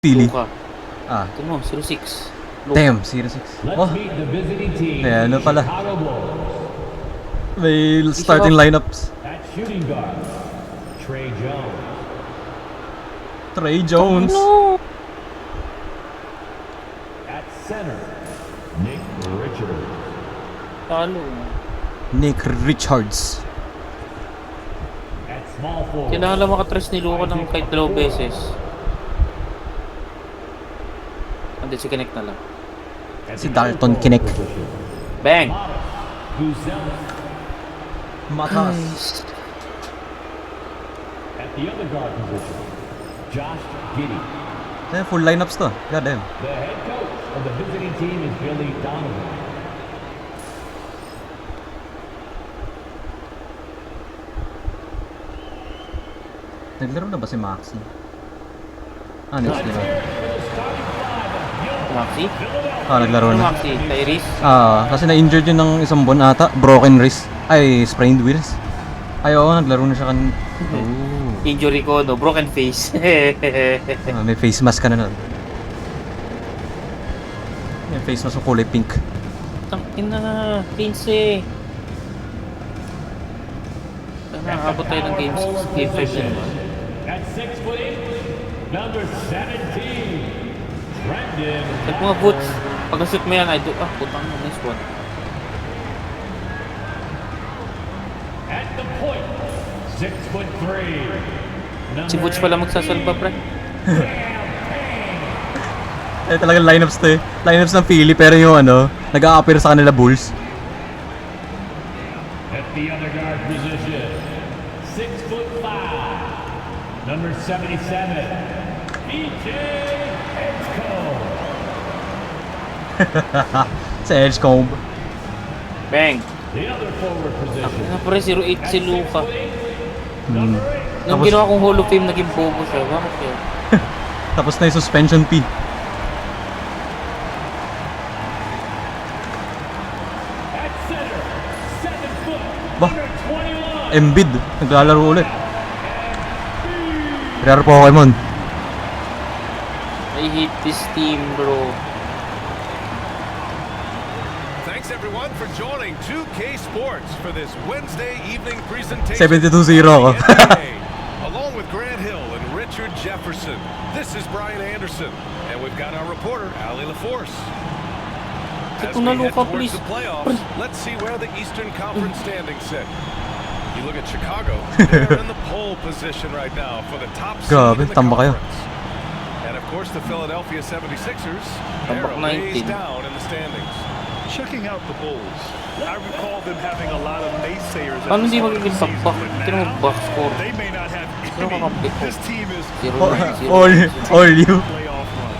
Pili. Luka. Ah. Ito mo, 06. Damn, 06. Oh. May ano pala. May starting lineups. At shooting guard, Trey Jones. Trey Jones. No! At center, Nick Richards. Talo. Nick Richards. At small forward, Kailangan lang makatres ni Luka ng kahit 2 beses. Hindi, si Connect na lang. Si Dalton Kinect. Bang! Matas. At the other guard position, Josh Giddey. Eh, full lineups to. God damn. The head coach of the visiting team is Billy Donovan. Naglaro na ba si Maxi? Ah, next game. Maxi? Ah, naglaro Ano na. Maxi? Tyrese? Ah, kasi na-injured yun ng isang buwan ata. Broken wrist. Ay, sprained wrist. Ay, oo, naglaro na siya kan... Oh. Injury ko, no? Broken face. Ah, may face mask ka na nun. May face mask ng kulay pink. Tangin na, 15. Nakakabot tayo ng game 5 din naman. At 6'8", number 17, Brendan. At mga boots, pag nashoot mo yan, I do, putang mo, nice one. At the point, 6'3", Si Butch pala magsasalba, pre. Eh, talagang lineups to eh. Lineups ng Philly, pero yung ano, nag-a-appear sa kanila Bulls. At the other guard position, 6'5", number 77, PJ Edgecombe. Sa Edgecombe. Bang! The other forward position, Ano pre, 08 si Luka. Nung Tapos- ginawa kong Hall of Fame, naging bobo siya. Bakit yun? Tapos na yung suspension fee. at center, 7 foot, Bah, number 21. Embiid. Naglalaro ulit. Rare Pokemon. I hate this team, bro. Thanks everyone for joining 2K Sports for this Wednesday evening presentation. 72-0 ako. of the NBA. Along with Grant Hill and Richard Jefferson, this is Brian Anderson, and we've got our reporter, Ali LaForce. As Kung we head naluka, towards please. the playoffs, let's see where the Eastern Conference standings sit. You look at Chicago, they're in the pole position right now for the top seed Grabe, in the tamba kayo. conference. And of course the Philadelphia 76ers, they're Tambak a ways 19. down in the standings. Checking out the Bulls, I recall them having a lot of naysayers. at Paano the hindi start of magiging the season, bakbak? but Tignan mo, now box score. They may not have Sino kakampi ko? this team is 0-0. all you. playoff run.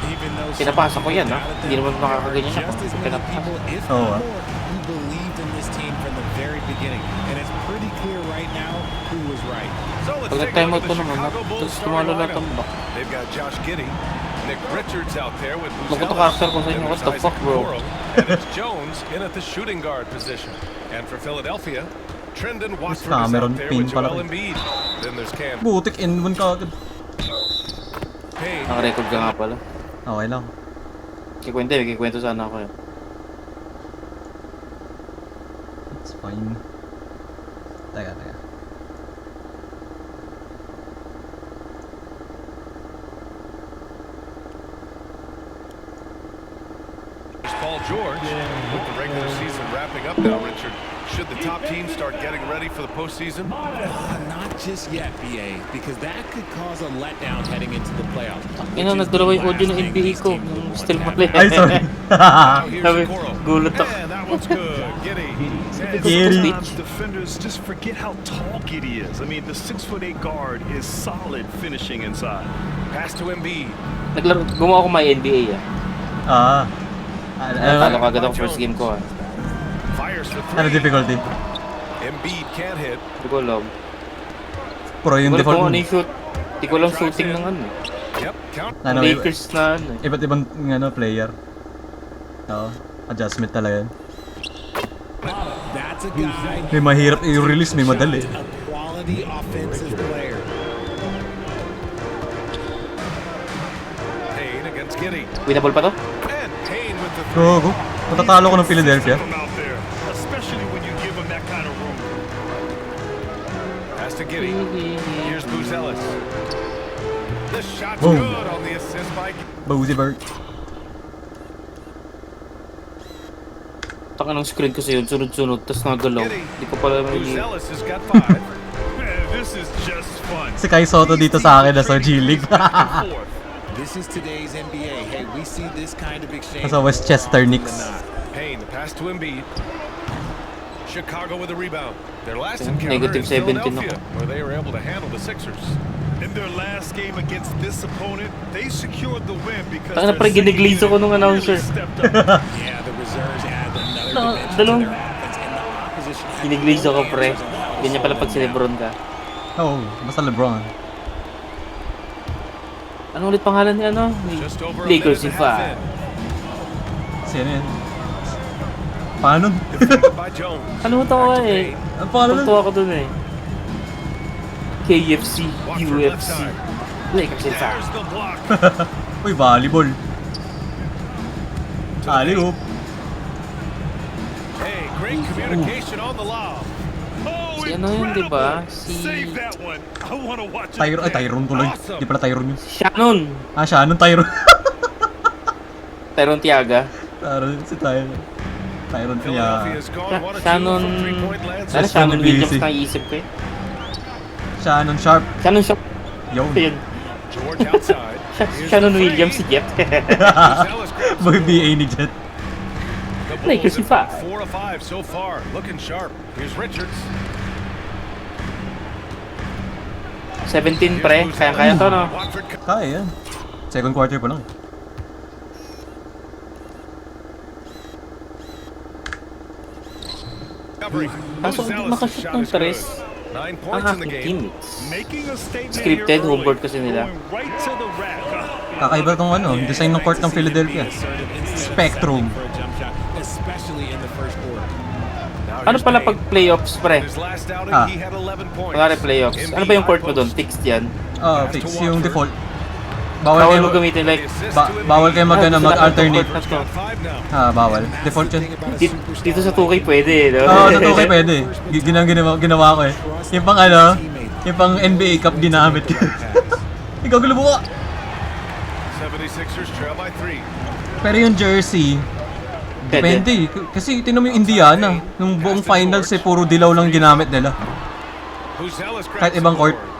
Even though Pinapasa ko yan, ha? Hindi naman makakaganyan ako. Just as many Pinapasa. people, if Oh, not more, who believed in this team from the very beginning. And it's pretty clear right now who was right. So let's Pag take a nag-time look out at ko the naman, Chicago Bulls tapos starting tumalo na lineup. tambak. They've got Josh Giddey, Nick Richards out there with Naku, Buzelis, karakter ko sa inyo. then What there's the fuck, Isaac bro? Okoro, and it's Jones in at the shooting guard position. And for Philadelphia, Trendon Watford is Cameron out there Payne with pala Joel rin. Embiid. Then there's Cam Butik in-1 ka agad. Payne. Naka-record ka nga pala. Okay lang. Kikwento sana ako yun. It's fine. Teka. There's Paul George with the regular season wrapping up now, Richard. Should the top teams start getting ready for the postseason? Not just yet, BA, because that could cause a letdown heading into the playoffs. Ino, nagdalawa yung audio ng NBA ko. Still mali. Ay, sorry. Now here's Sabi, Okoro. gulat ako. And that one's good. Giddey. Giddy. Sometimes defenders just forget how tall Giddey is. I mean, the 6'8" guard is solid finishing inside. Pass to Embiid. Gumawa ko may NBA, ah. Talo kagad ako first game ko, ah. Fires for Ano three. difficulty? Embiid can't hit. Hindi ko alam. Pro yung Wala ko default ano mo. yung shoot. Hindi ko alam shooting ng ano. Yep, count. Ano, Lakers na ano. iba't ibang ano, player. Oo. Adjustment talaga yan. That's a guy May mahirap i-release, may madali. a quality offensive player. That's Giddy. Winnable pa to? And Payne with the Gogo. Matatalo ko ng Philadelphia. Him out there, especially when you give him that kind of room. pass to Giddy. Here's Buzelis. The shot's Boom. good on the assist by Boozy Bird. Taka ng screen kasi yun, sunod-sunod, tapos nagalaw. Giddy. Hindi ko pala may... Buzelis has got 5. Man, this is just fun. Si Kai Soto dito sa akin na sa G-League. This is today's NBA. Hey, we see this kind of exchange. Nasa Westchester Knicks. Payne, the pass to Embiid. Chicago with the rebound. Their last encounter Negative is 17 Philadelphia, ako. where they were able to handle the Sixers. In their last game against this opponent, they secured the win because Taka na their pre, giniglis ako nung second unit announcer. really stepped up. Yeah, the reserves add another No, dimension to dalawang- their offense, and the opposition had Giniglis no ako pre. answers on the Ganyan pala pag si offensive Lebron ka. Oo, basta LeBron. Ano ulit pangalan ni ano? Ni Just over a Lakers in minute and a half 5. Sino yun? Paano nun? Defended by Jones. Kalimutan ko nga eh. Ang pangalan nun? Tuntua ko dun eh. KFC, Watford left UFC. side. Lakers in 5. There's the block. Uy, volleyball. Alley-oop. Hey, great communication on the lob. Oh, Si ano yun, di ba? Si Save that one. I want to watch it. Tyron, ay Tyron tuloy. Awesome. Di pala Tyron yun. Shannon. Ah, siya, anong Tyron? Tyron Tiaga. Tyron, si Tyron. Tyron niya. Philadelphia's gone 1 Shannon... from three-point land. Ano, Sa Shannon Shannon Williams busy. na iisip ko eh. Shannon Sharp. Shannon Sharp. Yun. Yun. George outside. Here's Shannon the Williams si three. Jet. Buzelis grabs Mag BA ni Jet. The Lakers Bulls in have 5. 4 of 5 so far. Looking sharp. Here's Richards. 17 pre. Kaya-kaya to no? Watford Kaya yan. Second quarter pa lang. covering. Kaso hindi Buzelis' makashoot shot ng is good. tres. 9 Ang points in the aking game. teammates. Making a statement Scripted, here early, homework kasi nila. going right to the rack. Kakaiba tong ano, design ng court ng Philadelphia. Spectrum. for a jump shot, especially in the first quarter. Now Ano here's pala Payne. pag playoffs pre? His last outing, Ah. he had 11 points. Kunwari playoffs. Ano ba yung court mo doon? Fixed yan? Oh, fix yung default. Bawal Bawal kayo, mo gamitin like... bawal kayo mag-alternate. Let's go. 5 now. Ah, bawal. Default yun. Dito sa 2K pwede eh. No? Oo, totoo kayo pwede. Ginawa ko eh. Yung pang ano, yung pang NBA Cup ginamit ko. Ikaw gulo mo ka. 76ers trail by 3. Pero yung jersey, depende eh. Kasi tinan mo yung Indiana, nung buong finals eh, puro dilaw lang ginamit nila. Buzelis grabs Kahit ibang the court. board.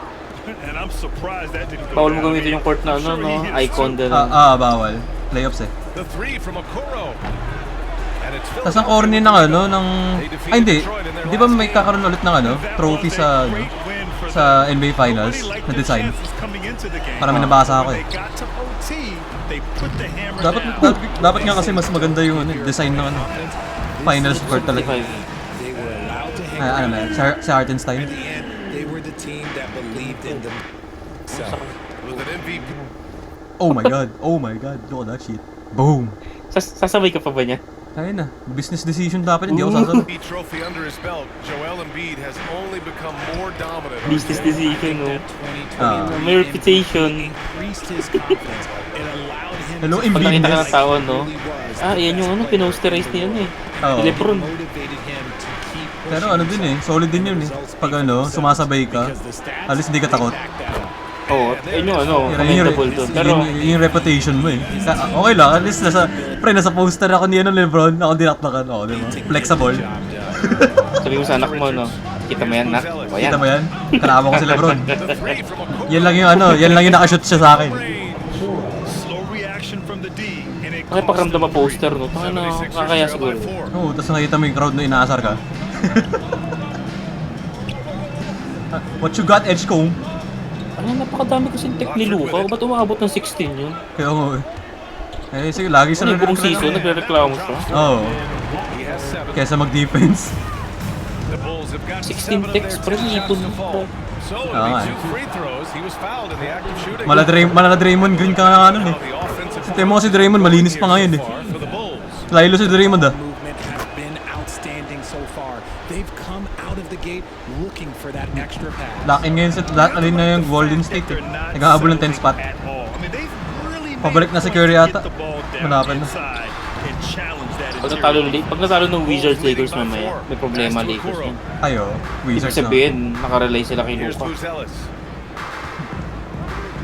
And I'm surprised that didn't go Bawal mo down. gamitin yung court na ano, no? Icon din. Bawal. Playoffs eh. The 3 from Okoro. And it's Tapos ang corny ng ano, ng... Ay hindi. Di ba may kakaroon ulit ng ano, trophy sa ano, sa NBA Finals na design? Parang may nabasa ako eh. Dapat nga kasi mas maganda yung ano, design ng ano, Finals court talaga. 55. They were allowed to hang Ano on. na, si Hartenstein. At the end, they were the team that believed in them. So, with an MVP Oh my god, look at that shit. Boom. Sasabay ka pa ba niya? Ayun na, business decision dapat, hindi ako sasabi. trophy under his belt, Joel Embiid has only become more dominant. Business decision, no? Ah. May reputation. increased his confidence. It allowed him Hello, to Pag nakita ka ng Embiid. tao, no? Ah, yan yung ano, pinosterize niya yun eh. Oo. Si Lebron. motivated him to keep Pero ano din eh, solid din yun eh. Pag ano, sumasabay ka, alis hindi ka takot. Oo, yun yung ano, commendable doon. Pero, yung reputation mo eh. Okay lang, at least nasa poster ako ni ano, Lebron, ako dinaktakan. Oo, diba? Flexible. sabi mo sa anak mo, no? Kita mo yan, nak? O yan. Kita mo yan? Kalama ko si Lebron. The 3 from Okoro. Yan lang yung ano, yan lang yung nakashoot siya sa akin. Slow reaction from the D, and it Ay, pakiramdam mo poster, no? Taka na, 76ers kakaya trail by siguro. 4. Oo, tapos nakita mo yung crowd na inaasar ka. What you got, Edgecombe? Ay, napakadami kasing tech ni Luka. Ba't umaabot ng 16 yun? Kaya nga eh. Eh, sige, lagi siya Ano yung buong season, nagreklamo. nagre-reklamo siya? Oo, He has 7. kesa mag-defense. The Bulls have got 16 7 of picks, their pre, 10 shots ipon to mo. fall. So, it'll Oo nga be eh. 2 free throws. He was fouled in the act of shooting. Mala Draymond Green ka nga nun eh. Now the offensive Tingnan mo si Draymond, malinis pa ngayon eh. far for the Bulls. Lalo si Draymond ah. movement has been outstanding so far. They've come out of the gate looking for that extra pass. Lock-in ngayon sa alin na yung Golden State eh. Nag-aabol ng 10 spot. at all. I mean, they've really Pabalik na si Curry ata. Malapit na. Pag natalo ng Wizards Lakers mamaya, may problema Lakers yun. Ayo, Ibig Wizards na. sabihin, nakarelay sila kay Here's Luka. Buzelis.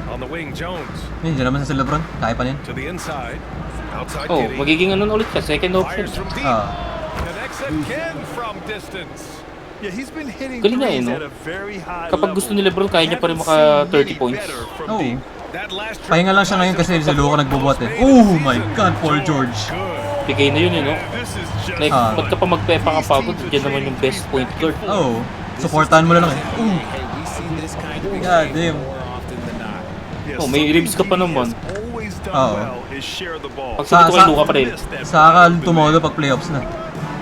On the wing, Jones. Yun, dyan naman sa LeBron. Kaya pa niyan. To the inside. Outside Oh, Giddey. magiging ano na ulit siya, second option. Fires from deep. Connects again from distance. Yeah, he's been hitting Galing nga eh, threes no? at a very high Kapag level. gusto ni LeBron, kaya niya pa rin maka 30 points. Oo. That last Pahinga lang siya ngayon kasi si Luka nagbubuhat eh. Oh my God, Paul George. Bigay na yun eh, no? This is just Like, ba't ka pa magpepa ka pagod? Diyan naman yung best point guard. Oh, supportahan mo na lang eh. Ooh. Hey, we see this kind of God behavior damn. more often than not. Oh, may ribs ka pa naman. always done Oo. well is share the ball. Pag shoot ko kay Luka pa rin. Saka tumolo pag playoffs na.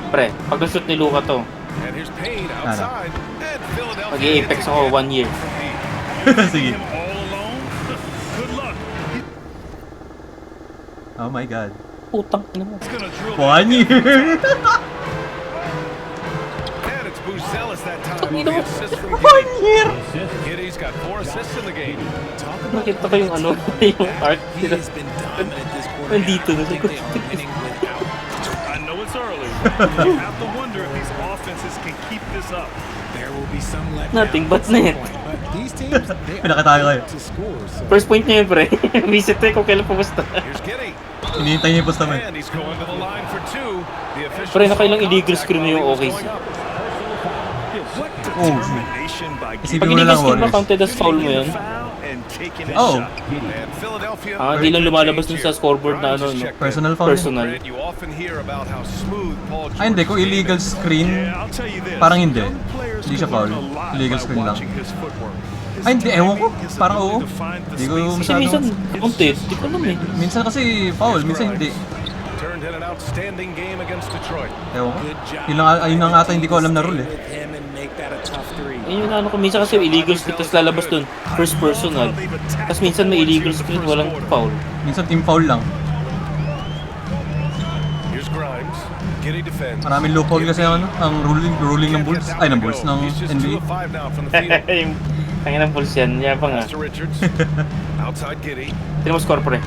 Pre, pag na-shoot ni Luka to, And here's Payne outside. And Philadelphia mag-i-apex ako 1 year. Sige. All alone. Good luck. Oh my God. Putang ina mo. He's gonna drill 1 year. And it's Buzelis that time. Tangina The mo. assist from 1 Giddey. year. Giddey's got 4 assists in the game. Nakita ko yung ano, yung art He nila. has been dominant this quarter. Nandito na I think they are winning without. I know it's early. You have to wonder if these offenses can keep this up. There will be some letdown. Nothing but at some net. point. But these teams, they are Pinakatayo kayo. to score. So First point niya yun, pre. Visit eh kung kailan pumunta. Here's Giddey. Hinihintay niya yung post naman. And he's going to the line for 2. The official Pre, nakailang illegal screen na yung OKC. What Oh, determination by Isipin Pag mo na illegal lang, screen ba Warriors. counted as foul mo yun? foul and taking a Oh. shot. And Philadelphia. Hindi lang lumalabas dun sa scoreboard na ano, no? Personal foul. Personal. Grant, you often hear about how smooth Paul George. Ay hindi, kung illegal screen, Yeah, I'll tell you this. parang hindi. Young players Hindi siya can learn foul. a lot Illegal by screen lang. watching his footwork. His Ay hindi, ewan ko. timing, his Parang oo. ability to find the Hindi ko space. Kasi minsan, counted. Di ko alam eh. Minsan kasi foul, minsan hindi. Turned in an outstanding game against Detroit. Ewan ko. good job. Yun lang ata hindi ko alam na rule eh. With him and make that a tough three. Yun yung ano ko, minsan kasi illegal screen, tapos lalabas dun. First personal. Tapos minsan may illegal screen, walang foul. Minsan team foul lang. Here's Grimes. Giddey defends. Maraming loophole kasi ang ruling ng Bulls. Ay, ng Bulls, ng He's just 2 NBA. of 5 now from the field. Yung tangin ng pulse yan, yabang nga. Pass to Richards. Outside Giddey. Tinan mo score, pre.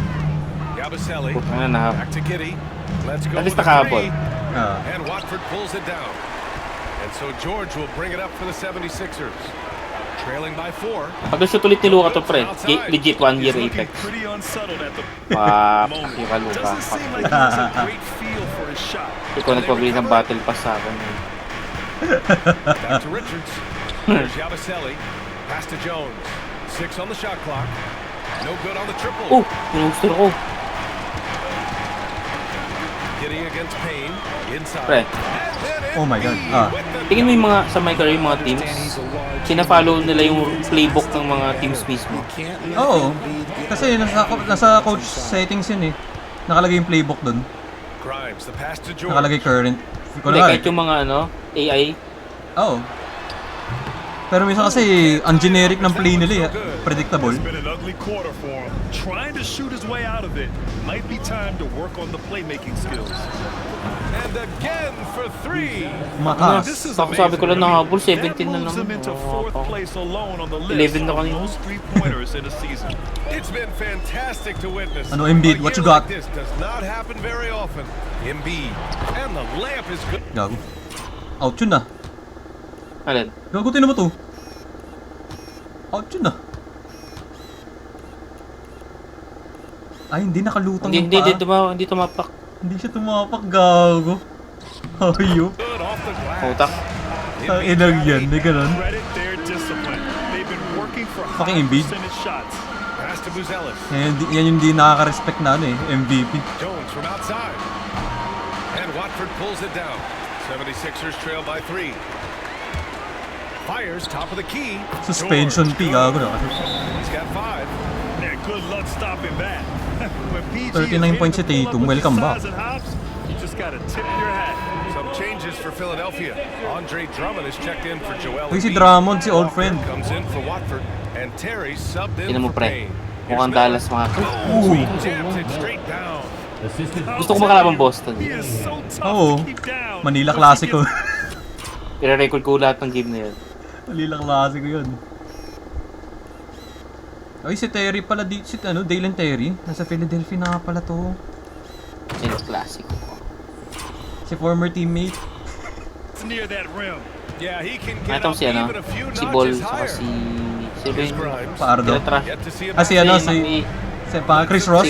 Yabusele. Putang na Back to Giddey. Let's go At least with a nakahabol. 3. Ah. And Watford pulls it down. And so George will bring it up for the 76ers. Trailing by 4. Pag na-shoot ulit ni Luka to, pre. Legit 1 year He's looking apex. pretty unsettled at the Pak, moment. yung ka Luka. Doesn't seem like he has a great feel for his shot. Ikaw nagpabili ng battle pass sa akin. Back to Richards. There's Yabusele. Pass to Jones. 6 on the shot clock. No good on the triple. Oh, pinuster ko. Giddey against Payne. Inside. Pre, Oh my God. Ah. tingin mo yung mga, sa my career, yung mga teams, sinafollow nila yung playbook ng mga teams mismo. Can't let Oo. Embiid get Kasi nasa coach settings yun eh. Nakalagay yung playbook dun. Grimes. The pass to George. Nakalagay current. Hindi, Kunwari. kahit yung mga ano, AI, Oo. Pero minsan kasi, ang generic ng play nila eh. Predictable. It's been an ugly quarter for him. Trying to shoot his way out of it. Might be time to work on the playmaking skills. And again for 3. Makas. This is Tapos sabi ko lang amazing. nakahabol, 17 na That moves lang. him into fourth place alone on the list 11 na of kanina. most three-pointers in the season. It's been fantastic to witness. Ano, Embiid, A what you year got? Like this does not happen very often. Embiid. And the layup is good. Gago. Out yun ah. Alin? Gago, tinan mo to. Out yun ah. Ay, hindi nakalutang yung paa. Hindi tumapak. Hindi siya tumapak, gago. Hayop. Good off the glass. Utak. Ang inang yan, may ganun. Credit their discipline. They've been working for Fucking high Embiid. percentage shots. Pass to Buzelis. Yan yung di nakaka-respect na ano eh, MVP. Jones from outside. And Watford pulls it down. 76ers trail by 3. Fires top of the key. Suspension George. fee, gago na. He's got 5. Yeah, good luck stopping that. When PG 39 points si is able to Tatum. pull up with Welcome the back. size and hops, you just gotta tip your hat. Some changes for Philadelphia. Andre Drummond is checked in for Joel. Uy, si Embiid. Drummond, si old friend. Comes in for Watford. And Terry subbed in Tinan mo, for pre. Payne. Mukhang Dallas mga Jams it straight down. Gusto ko makalabang Boston. He is so tough Oo. to keep down. Manila Once he Classico. Pira-record ko lahat ng game na yun. Manila Classico yun. Ay, si Terry pala, si Dalen Terry. Nasa Philadelphia na nga pala to. Sino classic? Si former teammate. It's near that rim. Yeah, he can get Itong up si even a few si Ball, notches saka higher. si Here's Ben. Grimes. Paardo. Yet to see him Si Chris Ross.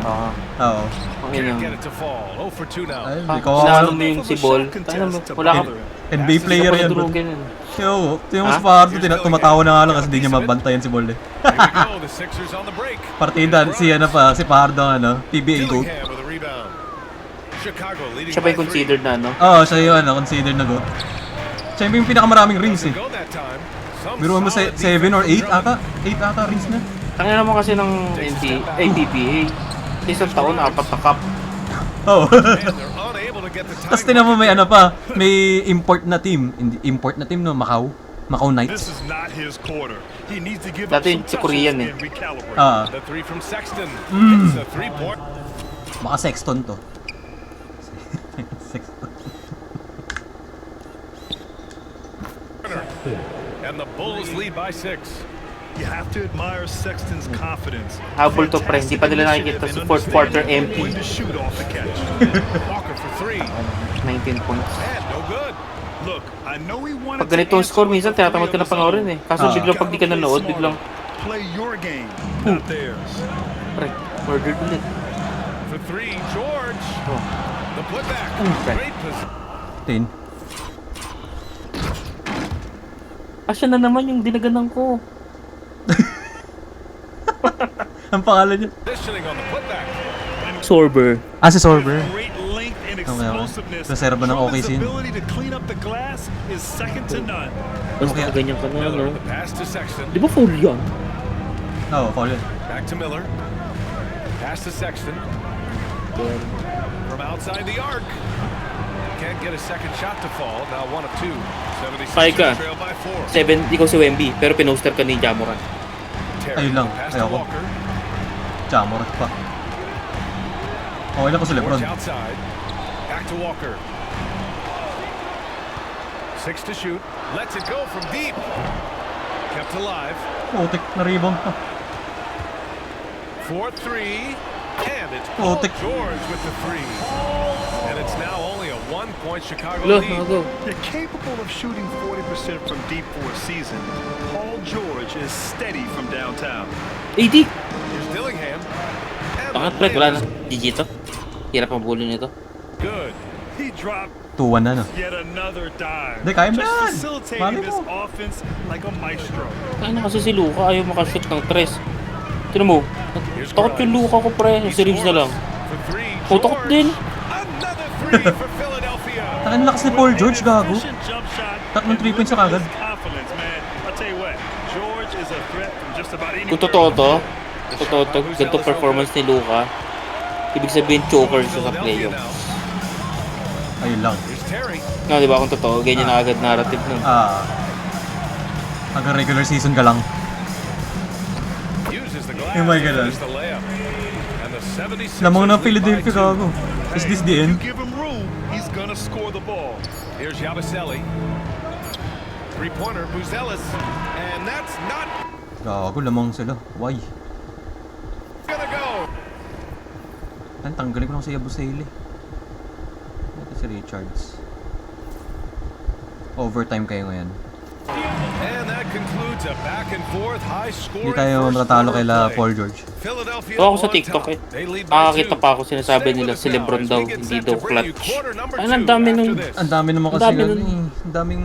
Oo. Oo. Okay Can't lang. get it to fall. 0 for 2 now. Ay, Ah, di ko inaano mo yung si Ball. Tayo mo, wala kang... NBA player yan. Durugin yun. Yo, tingnan mo Ha? si Pardo, tumatawa na nga lang kasi hindi niya mabantayan si Ball eh. Here we go. The Sixers on the break. Partida, si Pardo, PBA GOAT. Dillingham with a rebound. Chicago leading Siya ba yung by 3. considered na, no? Oo, siya yung considered na GOAT. Siya yung pinakamaraming rings eh. Go that time. Some Biro mo solid 7 or 8 defensive ata? 8 ata rings na. Tangina naman kasi ng PBA. Isang taon, 4 na cup. Oo. And they're unable to get the time. Tapos tinan mo may may import na team. Import na team no, Macau Knights. This is not his quarter. He needs to give up Dati some si Korean touches eh. and recalibrate. Ah, The 3 from Sexton. It's a 3-point. baka Sexton to. Sexton. And the Bulls lead by 6. You have to admire Sexton's confidence. Habol to, pre. Hindi pa nila nakikita sa fourth quarter empty. When to shoot off the catch. Walker for 3. 19 points. And no good. Look, I know he wanted Pag ganitong score, minsan tinatamad ka na panoorin eh. Kaso biglang pag di ka nanood, biglang, play your game, not theirs. pre, murdered ulit. For 3, George. Oh. The putback. Okay. Great position. 10. Siya na naman yung dinaganan ko. Ang pangalan niya. Positioning on the putback. Sorber. Si Sorber. Great length and Okay. explosiveness. Reserva ng Roman's OKC. ability to clean up the glass is second to none. Basta Okay. ganyan ka na, Miller, no? the pass to Sexton. Di ba foul yan? Oo, foul yun. Back to Miller. Pass to Sexton. From outside the arc. Can't get a second shot to fall. Now 1 of 2. 76ers Paika. trail by 4. 7, ikaw si Wemby, pero pinoster ka ni Jamoran. Terry, Ayun lang, pass to ayoko. Walker. Jamorat pa. Okay lang ko si Lebron. George outside. Back to Walker. 6 to shoot. Lets it go from deep. Kept alive. Putik, na-rebound pa. 4-3. And it's Paul Putik. George with the 3. And it's now only a 1-point Chicago Lo, lead. go. You're capable of shooting 40% from deep for a season. Paul George is steady from downtown. 80! Here's Dillingham. And Pangat, the pre, wala na. layup. GG to. Hirap ang bully nito. Good. He dropped 2-1 na no. yet another dime. Hindi, kaya mo Just yan. facilitating Mali this mo. offense like a maestro. Kaya na kasi si Luka, ayaw makashoot ng 3. Tinan mo, takot yung Luka ko, pre. Si Reeves na lang. For 3, Oh, takot din. Another 3 for Philadelphia. Ang lakas ni Paul George, gago. Efficient jump shot Tatlong and 3 points na kagad. ruthless confidence, man. I'll tell you what, George is a threat from just about anywhere. Kung totoo to, ganito performance ni Luka, ibig sabihin choker siya sa playoff. Ayun lang. Here's Terry. No, di ba kung totoo, ganyan na agad narrative nun. Hanggang regular season ka lang. Uses the glass Oh my to God. finish the layup. And the 76ers Lamang ng lead Philadelphia, by 2. gago. Is this the end? You give him room, he's gonna score the ball. Here's Yabusele. 3-pointer, Buzelis. And that's not Gago, lamang sila. Why? gonna go. Tanggalin ko lang si Yabusele. Ito si Richards. Overtime kayo ngayon. And that concludes a back and forth high scoring. Hindi tayo matatalo kaila Paul George. Philadelphia Oo, ako sa on TikTok top. eh. They lead by Nakakita 2. pa ako sinasabi Stay nila with si us now Lebron as daw, we get hindi set daw to bring you clutch. quarter number Ay, 2 ang dami after nun. this. Ang dami naman Ang kasi dami ano, nun. ang daming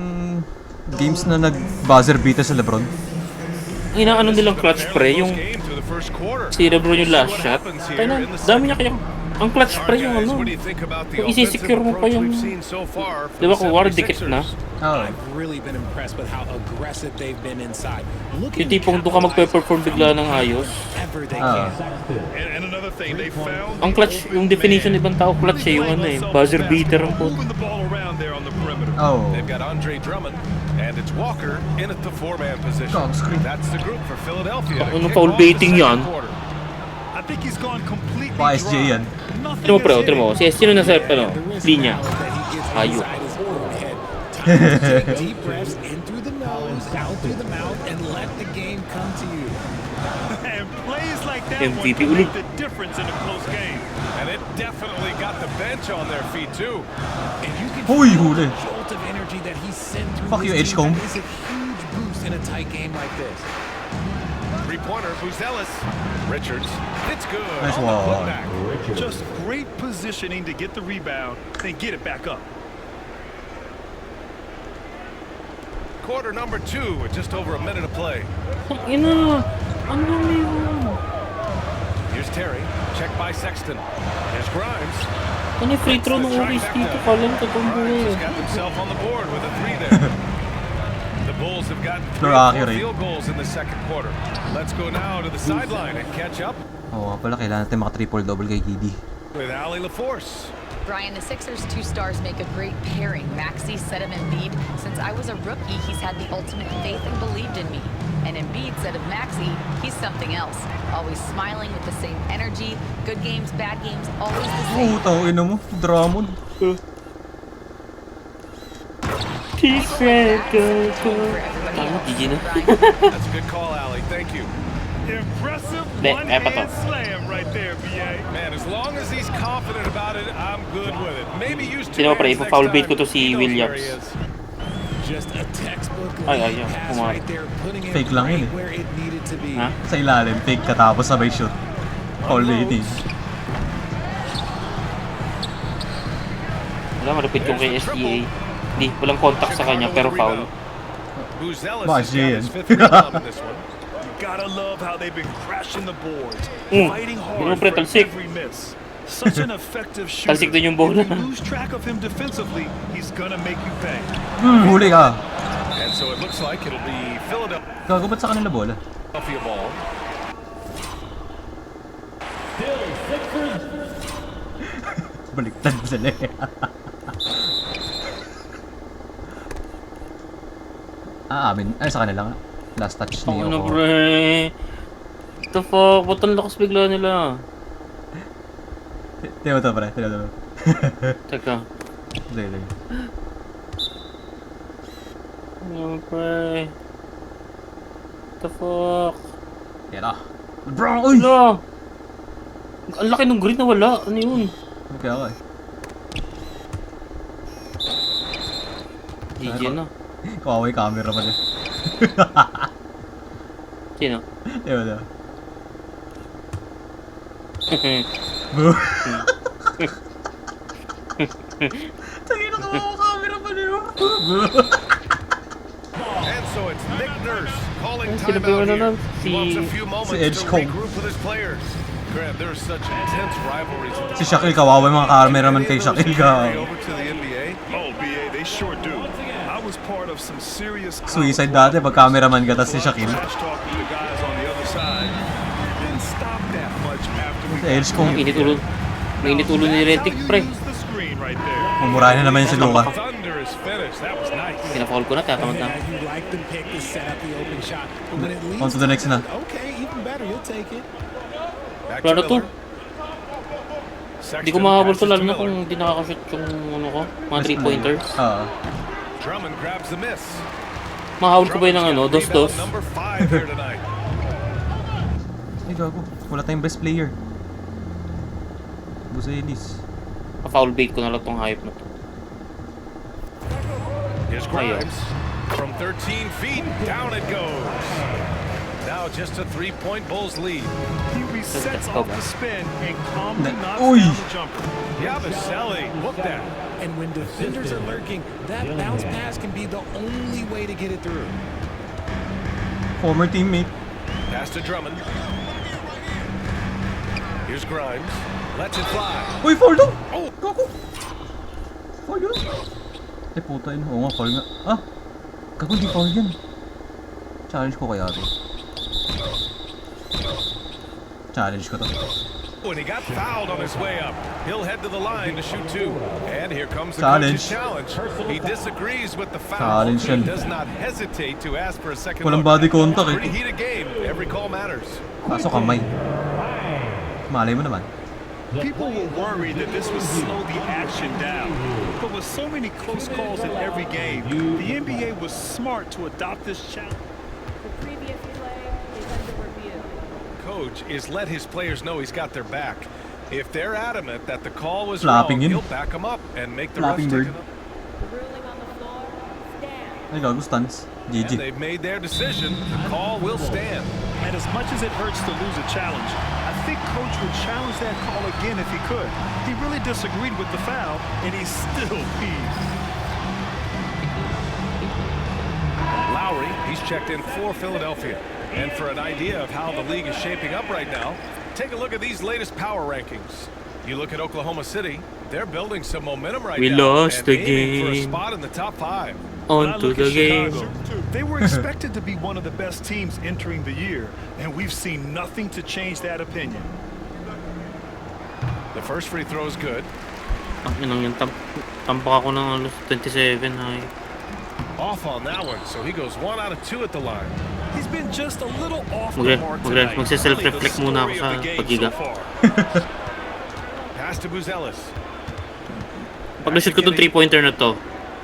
games na nag-buzzer beater sa Lebron. Ang inaano nilang clutch pre, yung Game to the first quarter. si Lebron yung last shot. Kaya na, dami niya kaya. Ang clutch pre yung Guys, ano. what do you think about the Kung isisecure mo pa offensive yung... approach we've seen so far from Di ba the kung war dikit 76ers? na? Oo. I've really been impressed with how aggressive they've been inside. Yung tipong doon ka magpe-perform bigla ng ayos. Whenever they Ah. can. And another thing, they found Ang clutch, yung definition ibang tao, clutch eh, yung ano eh, buzzer beater ang po. moving the ball around there on the perimeter. Oh. They've got Andre Drummond, and it's Walker in at the 4-man position. Dog screen. That's the group for Philadelphia. to Ano, kick foul off the baiting second yan? quarter. I think he's gone completely Pa SJ dry. yan. Nothing Tino mo pre, is tino mo. hitting. Sino nasa, ano, The risk linya? now is that he gets Ayun. inside his own head. Time to take deep breaths in through the nose, out through the mouth, and let the game come to you. And plays like that one MVP can make ulit. the difference in a close game. And it definitely got the bench on their feet, too. And you can Uy, feel huli. the jolt of energy that he sent through Fuck his you, team. Edgecombe. That is a huge boost in a tight game like this. Three-pointer, Buzelis. Richards. It's good. Nice on the one. putback. Just great positioning to get the rebound, then get it back up. Quarter number 2 with just over a minute of play. Ina! Ano yun? Here's Terry. Check by Sexton. Here's Grimes. Ano yung free throw ng Oris dito? Kalang totoong Grimes buhay. has got himself on the board with a 3 there. The Bulls have gotten 3 They're or 4 accurate. field goals in the second quarter. Let's go now to the sideline and catch up Oo nga pala, kailangan natin maka triple-double kay KD. with Ali LaForce. Brian, the Sixers' two stars make a great pairing. Maxey said of Embiid, since I was a rookie, he's had the ultimate faith and believed in me. And Embiid said of Maxey, he's something else. Always smiling with the same energy. Good games, bad games, always the same. Tawin na mo. Dramon. He said go, go. For everybody Tama, else. GG na. That's a good call, Ali. Thank you. Impressive De, one-hand epato. slam right there, BA. Man, as long as he's confident about it, I'm good with it. Maybe use 2 Sino pa pre, hands next ipa-foul bait time. ko to si He knows where Williams. he is. Just a textbook Ay, lane ay, pass kumari. right there, putting it Fake lang right yun eh. where it needed to be. Ha? Sa ilalim, fake ka tapos sabay shoot. Foul baiting. Wala, malapit yung kay SDA. Hindi, walang contact sa kanya, pero foul. Buzelis Bakit has siya got yan? his 5th rebound in this one. You gotta love how they've been crashing the boards, Mm. fighting Yun hard pre, for talsik. every miss. Such an effective shooter. Talsik din yung bola. If you lose track of him defensively, he's gonna make you pay. Huli ka. And so it looks like it'll be Philadelphia Gago, ba't sa kanila bola? ball. Still Sixers. Baliktad sila eh. Amin. Ay, sa kanila nga. Last touch ni Ano Yoko. pre? What the fuck? Ba't ang lakas bigla nila? Tiyo to, pre. Tiyo to. Teka. Sige, sige. Ano pre? What the fuck? Yan ah. Bro, uy! Wala! Ang laki ng green na wala. Ano yun? Okay, okay. GG na. Kawawa yung camera pa din. Sino? Tiyo to. Bro. Tangina, kawawa camera pa din. And so it's Nick Nurse calling Sino ba timeout ano here. na? He wants a few moments to Edgecombe. regroup with his players. Grant, there's such intense rivalries. Si Shaquille, kawawa yung mga cameraman kay Shaquille ka. Over to the NBA. Oh, BA, they sure do. I was part of some serious Suicide dati pag cameraman ka, tas si Shaquille. trash talk with the guys on the other side. Didn't stop that much after we Si Edgecombe. Mainit ulo. Mainit ulo ni Retic pre. use the screen right there. Mumurahin na naman yun si Luka. Thunderous finish. That was nice. Pinapaul ko na, tatamad na. Yeah, you like them pick to set up the open shot, but when it leads On to the next na. okay, even better, you'll take it. Back Plano to. Miller. Hindi ko makahabol to lalo na kung hindi nakakashoot yung ano ko, mga 3-pointers. Oo. Drummond grabs the miss. Makahabol ko ba yun ng ano, Drummond's got dos-dos? rebound number 5 here tonight. Ay, gago. Wala tayong best player. Buzelis. Pa-foul bait ko na lang tong hype na to. Here's Ayaw. Grimes. From 13 feet, down it goes. Now just a 3-point Bulls lead. He resets go off back. the spin and calmly knocks Uy. down the jumper. Yabusele, look that. And when defenders are lurking, that bounce pass can be the only way to get it through. Former teammate. Pass to Drummond. Here's Grimes. Lets it fly. Uy, foul daw! Oh, Gago! Foul yun. Ay, puta yun. Oo nga, foul nga. Ah! Gago, di foul yan. Challenge ko kaya to. Challenge ko to. and he got fouled on his way up. He'll head to the line to shoot 2. And here comes the Challenge. coach's challenge. He disagrees with the foul. Challenge He yan. does not hesitate to ask for a second Walang look. body contact eh. Pretty heated game. Every call matters. Kaso kamay. Malay mo naman. People were worried that this would slow the action down. But with so many close calls in every game, the NBA was smart to adopt this challenge. The previous play is under review. coach is let his players know he's got their back. If they're adamant that the call was Flapping wrong, in. he'll back them up and make the Flapping refs bird. take it up. Ay, gago, stance. And GG. they've made their decision. The call will stand. And as much as it hurts to lose a challenge, I think Coach would challenge that call again if he could. He really disagreed with the foul, and he's still peeved. Lowry, he's checked in for Philadelphia. And for an idea of how the league is shaping up right now, take a look at these latest power rankings. You look at Oklahoma City, they're building some momentum right We now. lost and the aiming for a game. spot in the top 5. When I On to look the at game. Chicago, they were expected to be one of the best teams entering the year, and we've seen nothing to change that opinion. The first free throw is good. Ang inang yun, tampak ako ng alos 27 ay. Off on that one, so he goes 1 out of 2 at the line. He's been just a little off the mark tonight. Magse-self-reflect muna ako sa paghiga. Pass to Buzelis. Pag na-shoot ko tong 3-pointer na to,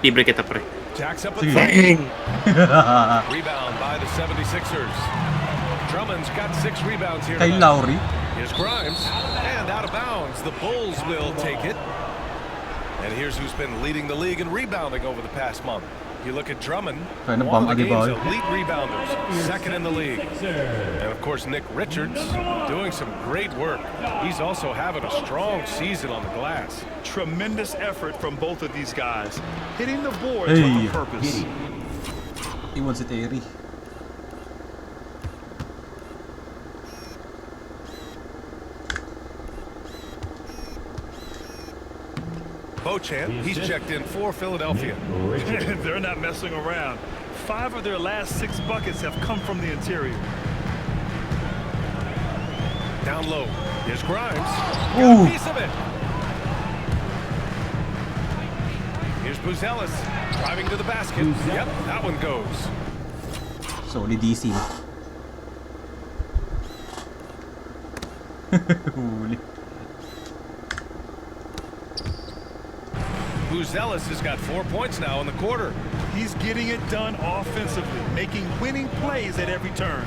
libre kita pre. Jacks up a Sige. three. Rebound by the 76ers. Drummond's got 6 rebounds here Kay tonight. Lowry. Here's Grimes, and out of bounds. The Bulls will take it. And here's who's been leading the league in rebounding over the past month. You look at Drummond, Kaya na one of bang the game's Adebayo. elite rebounders, second in the league. And of course, Nick Richards doing some great work. He's also having a strong season on the glass. Tremendous effort from both of these guys, hitting the boards Hey. with a purpose. Iwan si Terry. Beauchamp, he's checked in for Philadelphia. They're not messing around. 5 of their last 6 buckets have come from the interior. Down low, here's Grimes. Ooh. Got a piece of it. Here's Buzelis, driving to the basket. Yep, that one goes. Solid DC. Huli. Buzelis has got 4 points now in the quarter. He's getting it done offensively, making winning plays at every turn.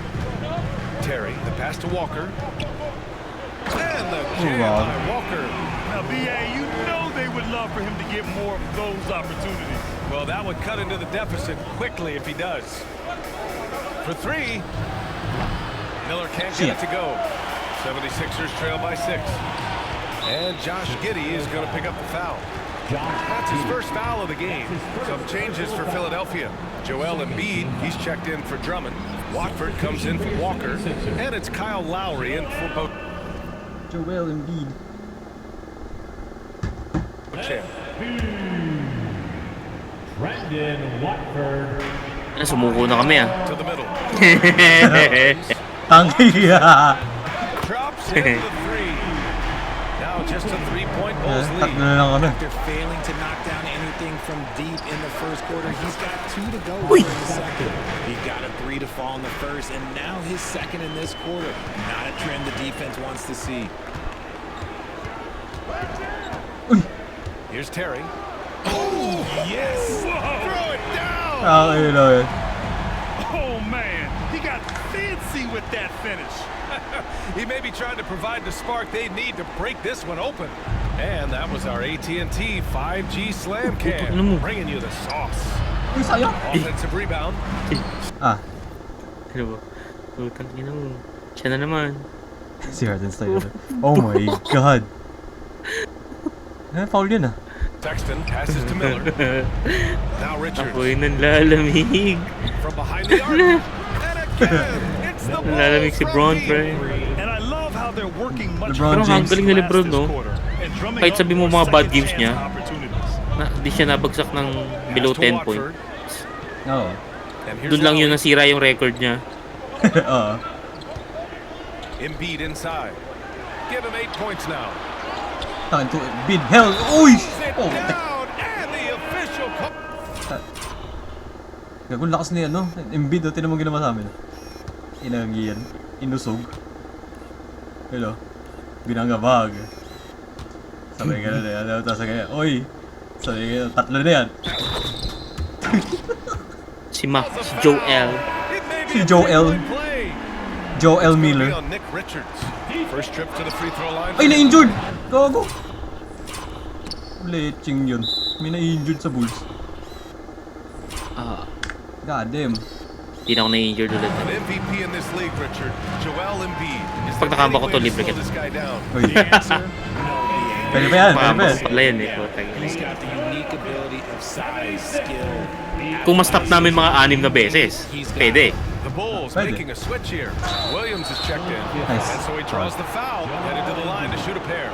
Terry, the pass to Walker. And the jam wow. by Walker. Now, B.A., you know they would love for him to get more of those opportunities. Well, that would cut into the deficit quickly if he does. For 3, Miller can't get it to go. 76ers trail by 6. And Josh Giddey is going to pick up the foul. That's his first foul of the game. Some changes for Philadelphia. Joel Embiid, he's checked in for Drummond. Watford comes in for Walker. And it's Kyle Lowry in for both. Joel Embiid. Brandon Watford. Sumuko na kami ah. To the middle. Tangki. Drops in the 3. Now just a 3-point Bulls Tatlo lead. na lang kami. After failing to knock down anything from deep in the first quarter, he's got 2 to go in the second. He got a 3 to fall in the first, and now his second in this quarter. Not a trend the defense wants to see. Here's Terry. Oh, yes! Throw it down! Ayun na yun. Oh, man, he got fancy with that finish. He may be trying to provide the spark they need to break this one open. And that was our AT&T 5G Slam Cam, bringing you the sauce. Uy, sayang. Offensive rebound. Ah, Ano ba? Putang ina mo. Siya na naman. si Hardenstein. Oh my God. Foul yun ah. Sexton passes to Miller. Now Richards Ako'y nanlalamig. from behind the arc. And again, it's the Nanlalamig si ball Bron, from pre. deep. And I love how they're working much LeBron harder James. to Galing ni last LeBron, this no? quarter and drumming Kahit up sabi mo more mga bad second games chance niya. opportunities. Di siya nabagsak ng below Pass to 10 point. Watford. Oo. And here's Doon lang yun Lowry. nasira yung record niya. Oo. Embiid inside. Give him 8 points now. Takin to Embiid. Hell! Uy! Sit Oh, down, and the official call. gagawin lakas ni ano. Embiid, oh, tinan mo ginawa sa amin. Inangiyan. Inusog. Hello. Binangabag. Sabay ka na yan. Tapos kaya, oy! Sabay ka, tatlo na yan. Si Joel. It may be Si a Joel. three-point play. Joel It's gonna be Miller. on Nick Richards. First trip to the free throw line. Ay, na-injured! Gago! Leching yun. May na-injured sa Bulls. God damn. Hindi na ako na-injured ulit. An MVP in this league, Richard. Joel Embiid. Is Pag there nakamba any ko way to, to libre slow kita. this guy down? Uy. The answer, no. Pwede pa yan, pwede pa yan. Wala yan eh. Putang ina. He's got the unique ability of size, skill. Kung ma-stop namin mga 6 na beses, pwede. The Bulls Pwede. making a switch here. Williams is checked in. Nice. And so he draws the foul, headed to the line to shoot a pair.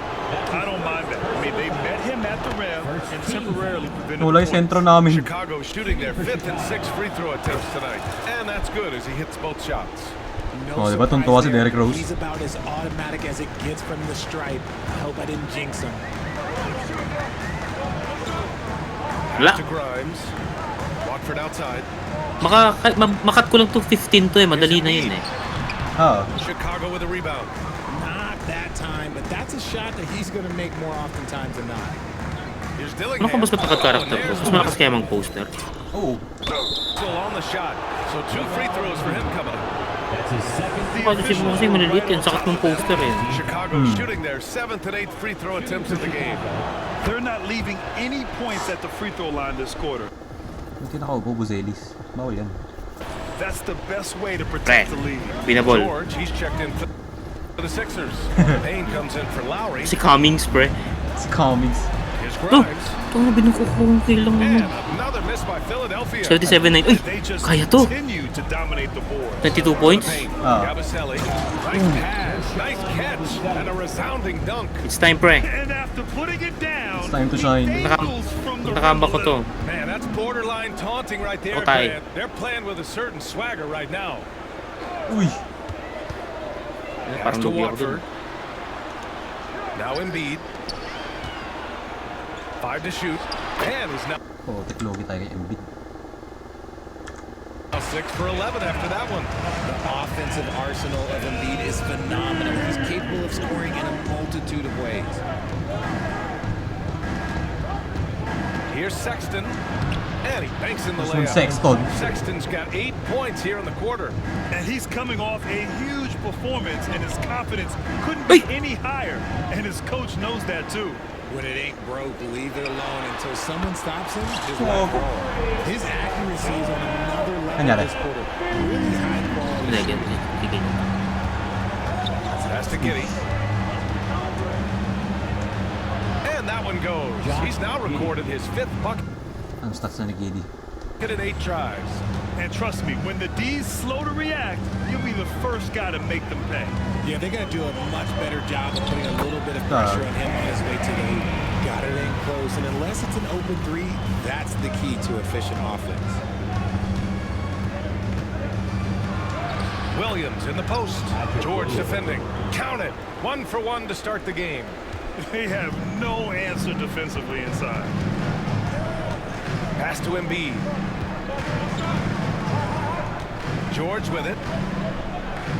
I don't mind that. I mean, they met him at the rim and temporarily prevented Wala yung points. sentro namin. Chicago shooting their 5th and 6th free throw attempts tonight. And that's good as he hits both shots. No Oh, diba surprise tuntua si there. Derrick Rose? He's about as automatic as it gets from the stripe. I hope I didn't jinx him. Wala. To Grimes. Watford outside. Makat ko lang to 15 to eh. Madali na yun eh. Ah. Chicago with a rebound. Not that time, but that's a shot that he's going to make more oftentimes than not. Here's Ano Dillingham. ka mas matakat character ko? Mas malakas kaya mang poster. Oo. Still on the shot. So 2 free throws for him coming up. That's his second. Kasi mo kasi maliliit yun. Sakat ng poster eh. Chicago shooting their 7th and 8th free throw attempts of the game. They're not leaving any points at the free throw line this quarter. Yung tinakaupo, Buzelis. Bawal yan. That's the best way to Pre, protect the lead. binabol. George, he's checked in for the Sixers. Payne comes in for Lowry. Si Cummings, pre. It's comics. Here's Ito, Grimes. ito na binukukong kailang And ano. another miss by Philadelphia. 77-9. Uy, They just kaya to. continue to dominate the board. 22 points. Payne, Ah. Yabusele. Nice pass, nice catch, and a resounding dunk. It's time, pre. And after putting it down, It's time to shine. he angles from the Nakamba ko rim to. a little. Man, that's borderline taunting right there, Otay. Grant. They're playing with a certain swagger right now. Uy. Pass Parang to lugi ako dun. Watford. Now Embiid. 5 to shoot. And he's now Oh, teklogi tayo kay Embiid. 6 for 11 after that one. The offensive arsenal of Embiid is phenomenal. He's capable of scoring in a multitude of ways. Here's Sexton. And he banks in the This one's layup. Sexton. Sexton's got 8 points here in the quarter. And he's coming off a huge performance, and his confidence couldn't be any higher. And his coach knows that too. When it ain't broke, leave it alone until someone stops him. Just Oh. let go. His accuracy is on another level Anyari? this quarter. Really high quality. Hindi, ganyan. Sige. Pass to Giddey. And that one goes. He's now recorded his 5th bucket Ang stats na ni Giddy. in 8 tries. And trust me, when the D's slow to react, you'll be the first guy to make them pay. Yeah, they're going to do a much better job of putting a little bit of pressure on him on his way to the hoop. Got it in close, and unless it's an open 3, that's the key to efficient offense. Williams in the post. George defending. Count it. 1 for 1 to start the game. They have no answer defensively inside. Pass to Embiid. George with it.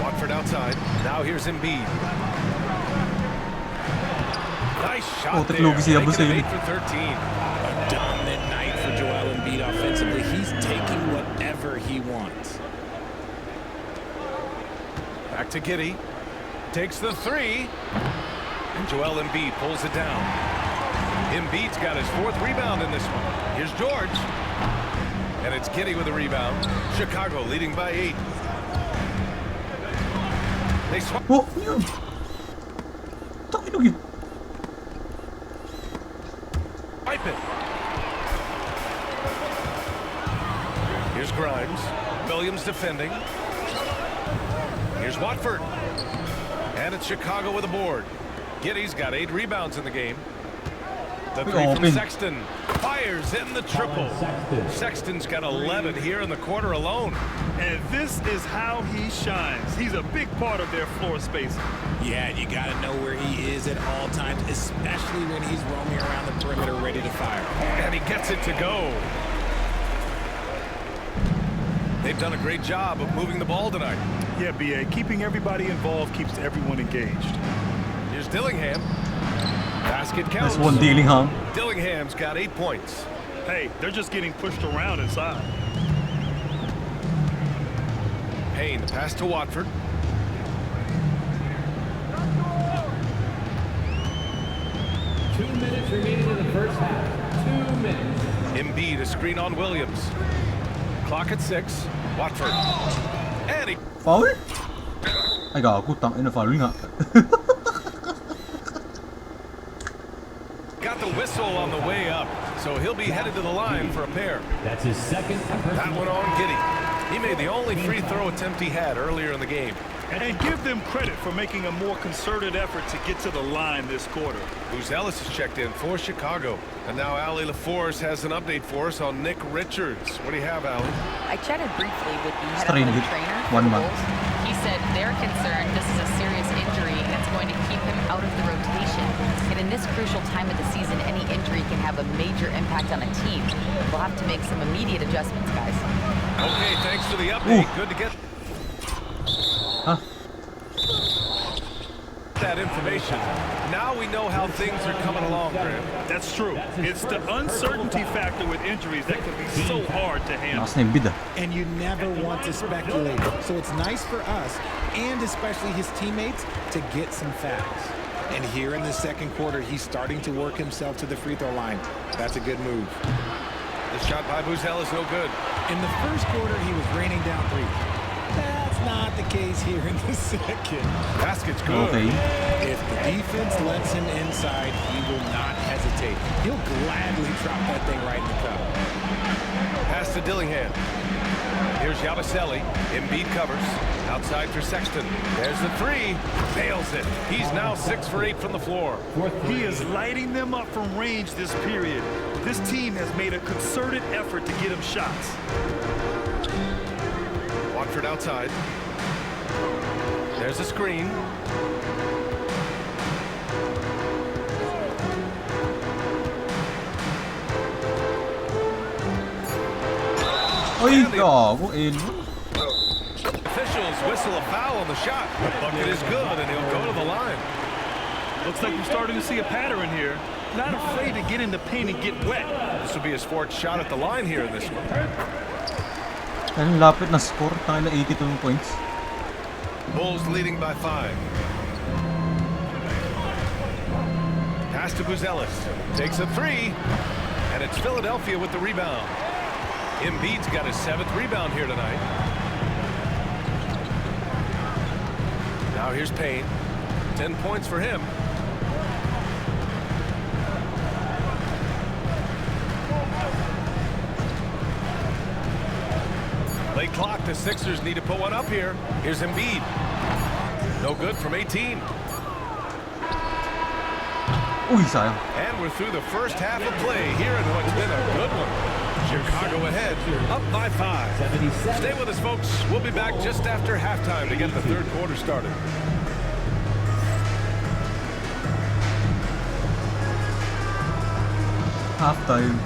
Watford outside. Now here's Embiid. Nice shot Oh, there. teklogi si Making Yabusele. it 8 for 13. A dominant night for Joel Embiid offensively. He's taking whatever he wants. Back to Giddey. Takes the 3. And Joel Embiid pulls it down. Embiid's got his 4th rebound in this one. Here's George. And it's Giddey with a rebound. Chicago leading by 8. They swap. Oh, yun. Takinog yun. Wipe it. Here's Grimes. Williams defending. Here's Watford. And it's Chicago with a board. Giddey's got 8 rebounds in the game. The 3 from Open. Sexton. Fires in the triple. Sexton's got 11 here in the quarter alone. And this is how he shines. He's a big part of their floor spacing. Yeah, you got to know where he is at all times, especially when he's roaming around the perimeter ready to fire. And he gets it to go. They've done a great job of moving the ball tonight. Yeah, B.A., keeping everybody involved keeps everyone engaged. Here's Dillingham. Basket counts. Nice one, Dillingham. Dillingham's got 8 points. Hey, they're just getting pushed around inside. Payne, the pass to Watford. 2 minutes remaining in the first half. 2 minutes. Embiid, a screen on Williams. Clock at 6. Watford. And he Foul? Ay gago, tangina foul nga. got the whistle on the way up, so he'll be headed to the line for a pair. That's his second. That one on Giddey. He made the only free throw attempt he had earlier in the game. And give them credit for making a more concerted effort to get to the line this quarter. Buzelis is checked in for Chicago. And now Allie LaForce has an update for us on Nick Richards. What do you have, Allie? I chatted briefly with the head Strained athletic it. trainer. 1 for the month. Bulls. He said they're concerned this is a serious injury and it's going to keep him out of the rotation. And in this crucial time of the season, any injury can have a major impact on a team. We'll have to make some immediate adjustments, guys. Okay, thanks for the update. Good to get Huh? that information. Now we know how things are coming along, Graham. That's true. It's the uncertainty factor with injuries that can be so hard to handle. Lakas na Embiid ah. And you never want to speculate. So it's nice for us, and especially his teammates, to get some facts. And here in the second quarter, he's starting to work himself to the free throw line. That's a good move. The shot by Buzelis is no good. In the first quarter, he was raining down threes. That's not the case here in the second. Basket's good. Okay. If the defense lets him inside, he will not hesitate. He'll gladly drop that thing right in the cup. Pass to Dillingham. Here's Yabusele. Embiid covers. Outside for Sexton. There's the three. Nails it. He's now 6 for 8 from the floor. He is lighting them up from range this period. This team has made a concerted effort to get him shots. Watford outside. There's a screen. Oy, gago, in. Officials whistle a foul on the shot. The bucket is good, and he'll go to the line. Looks like we're starting to see a pattern here. Not afraid to get in the paint and get wet. This will be his fourth shot at the line here in this one. Ang lapit na score, tangina 82 points. Bulls leading by 5. Pass to Buzelis. Takes a three. And it's Philadelphia with the rebound. Embiid's got his 7th rebound here tonight. Now here's Payne. 10 points for him. Late clock, the Sixers need to put one up here. Here's Embiid. No good from 18. Uy, sayang. And we're through the first half of play here in what's been a good one. Chicago ahead, up by 5. Stay with us, folks. We'll be back just after halftime to get the third quarter started. Halftime.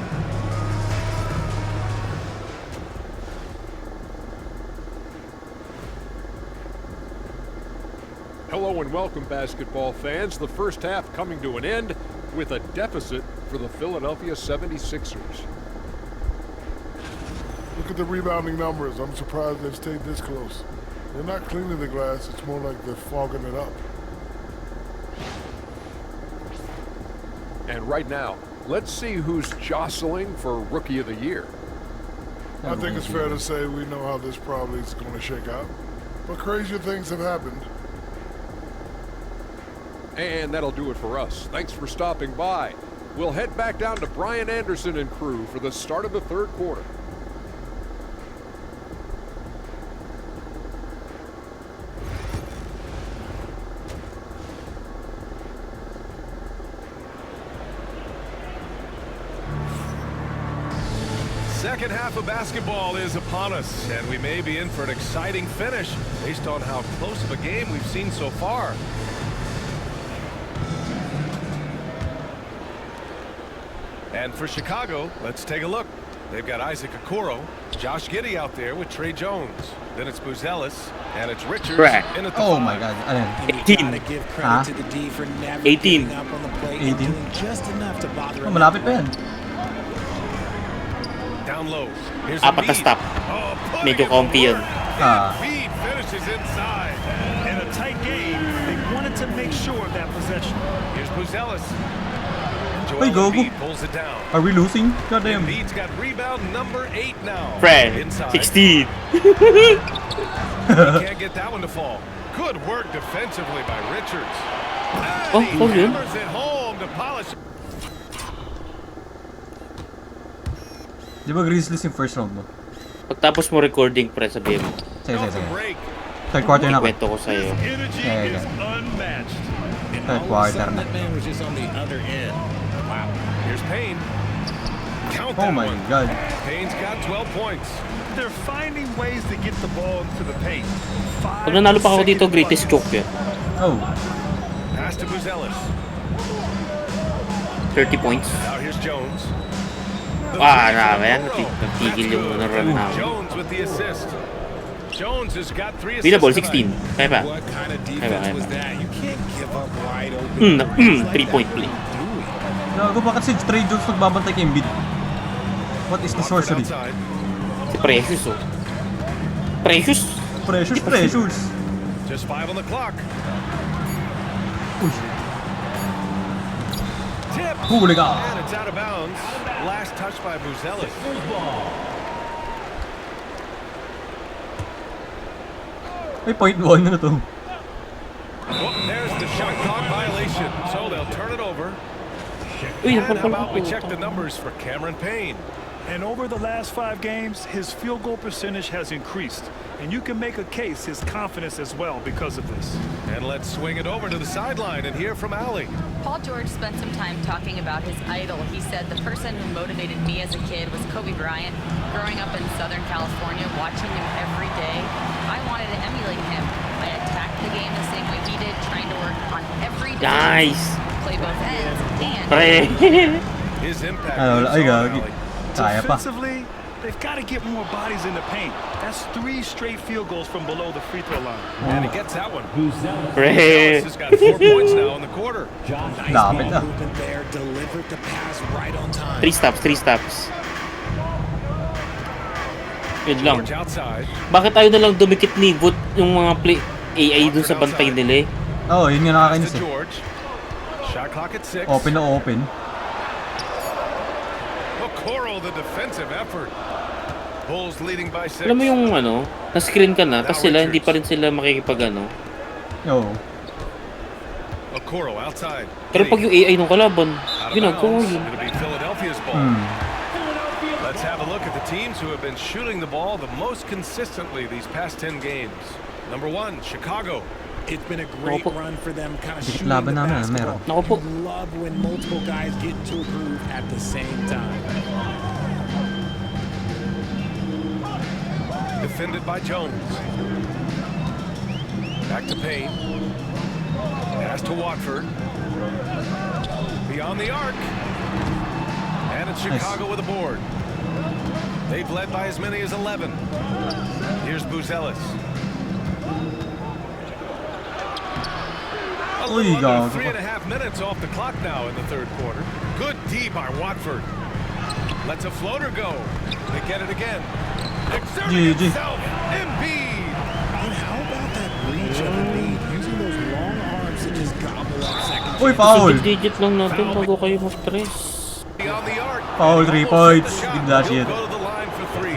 Hello and welcome, basketball fans. The first half coming to an end with a deficit for the Philadelphia 76ers. Look at the rebounding numbers. I'm surprised they've stayed this close. They're not cleaning the glass. It's more like they're fogging it up. And right now, let's see who's jostling for Rookie of the Year. I think it's fair to say we know how this probably is going to shake out. But crazier things have happened. And that'll do it for us. Thanks for stopping by. We'll head back down to Brian Anderson and crew for the start of the third quarter. Second half of basketball is upon us, and we may be in for an exciting finish based on how close of a game we've seen so far. And for Chicago, let's take a look. They've got Isaac Okoro, Josh Giddey out there with Trey Jones. Then it's Buzelis, and it's Richards. Correct. In at the Oh 5. my god, ano yan? And you 18. gotta give credit to the D for never 18. giving up on the plate and 18. doing just enough to bother Oh, him. malapit pa yan. Down low. Here's Apat na Embiid. stop. Oh, putting Medyo it to kaunti yun. work. Ah. Embiid finishes inside. In a tight game, they wanted to make sure of that possession. Here's Buzelis. Hey, Gogo. Embiid pulls it down. Are we losing? Goddamn. Embiid's got rebound number 8 now. Friend, Inside. 16. He can't get that one to fall. Good work defensively by Richards. And he yun. hammers it home to polish. Di ba Grizzlies yung first round mo? Pagtapos mo recording, pre, sabihin mo. Sige, sige, Off the sige. break. Third quarter na ako. Kwento ko sa'yo. Energy Yeah, is yeah. unmatched. And Third all of a quarter sudden, na. that man was just on the other end. Wow. Here's Payne. Count Oh that my one. god. Payne's got 12 points. They're finding ways to get the ball into the paint. Pag nanalo pa ako dito, greatest choke yan. Oh. Pass to Buzelis. 30 points. Now here's Jones. Grabe yan. Nagtigil yung run na ako. Jones with the assist. Jones has got 3 assists. Beatable, tonight. 16. Kaya ba? What kind of Kaya ba, defense kaya was ba? that? You can't give up wide open. 3-point play. Gago, bakit si Trey Jones nagbabantay kay Embiid? What is the Watford sorcery? outside. Si Precious, oh. Precious? Precious. Just 5 on the clock. Uy. Tip. Huli ka. And it's out of bounds. Last touch by Buzelis. Ay, point 1 na to. Oh, there's the shot clock violation. So they'll turn it over. Uy, And how napapala about we ko. check the numbers for Cameron Payne? And over the last 5 games, his field goal percentage has increased. And you can make a case his confidence as well because of this. And let's swing it over to the sideline and hear from Allie. Paul George spent some time talking about his idol. He said, the person who motivated me as a kid was Kobe Bryant. Growing up in Southern California, watching him every day, I wanted to emulate him. I attacked the game the same way he did, trying to work on every defense, Nice. play both ends, and Pre. His impact. Ay, lives ay, on, gagi. Allie. Kaya pa. Defensively, they've got to get more bodies in the paint. That's 3 straight field goals from below the free throw line. And he gets that one. Pre. Dallas has got 4 points now in the quarter. Nice Dami ball na. movement there. Delivered the pass right on time. 3 stops. Yun lang. George outside. Bakit tayo na lang dumikit ni Voot yung mga play AI dun sa bantay nila eh? Oh, yun nga Pass nakakainis to eh. George. Shot clock at 6. Open na open. Okoro, the defensive effort. Bulls leading by 6. Alam mo yung ano, na-screen ka na, tapos sila, hindi pa rin sila makikipag ano. Oh. Okoro outside. Pero pag yung AI nung kalaban, Out of ginagawa bounds. yun. It'll be Philadelphia's ball. Let's have a look at the teams who have been shooting the ball the most consistently these past 10 games. Number 1, Chicago. It's been a great Naku po. run for them, kind of shooting Laban the namin, basketball. meron. Naku po. You love when multiple guys get into a groove at the same time. Defended by Jones. Back to Payne. Pass to Watford. Beyond the arc. And it's Chicago with a board. They've led by as many as 11. Here's Buzelis. A Uy, little under gago. 3.5 minutes off the clock now in the third quarter. Good D by Watford. Lets a floater go. They get it again. Exerting GG. himself. Embiid. And how about that reach of Embiid, using those long arms to just gobble up second Uy, chances. foul! Digit lang natin bago kayo mag-stress. On the arc. Foul, 3 points. Give that He'll shit. go to the line for 3.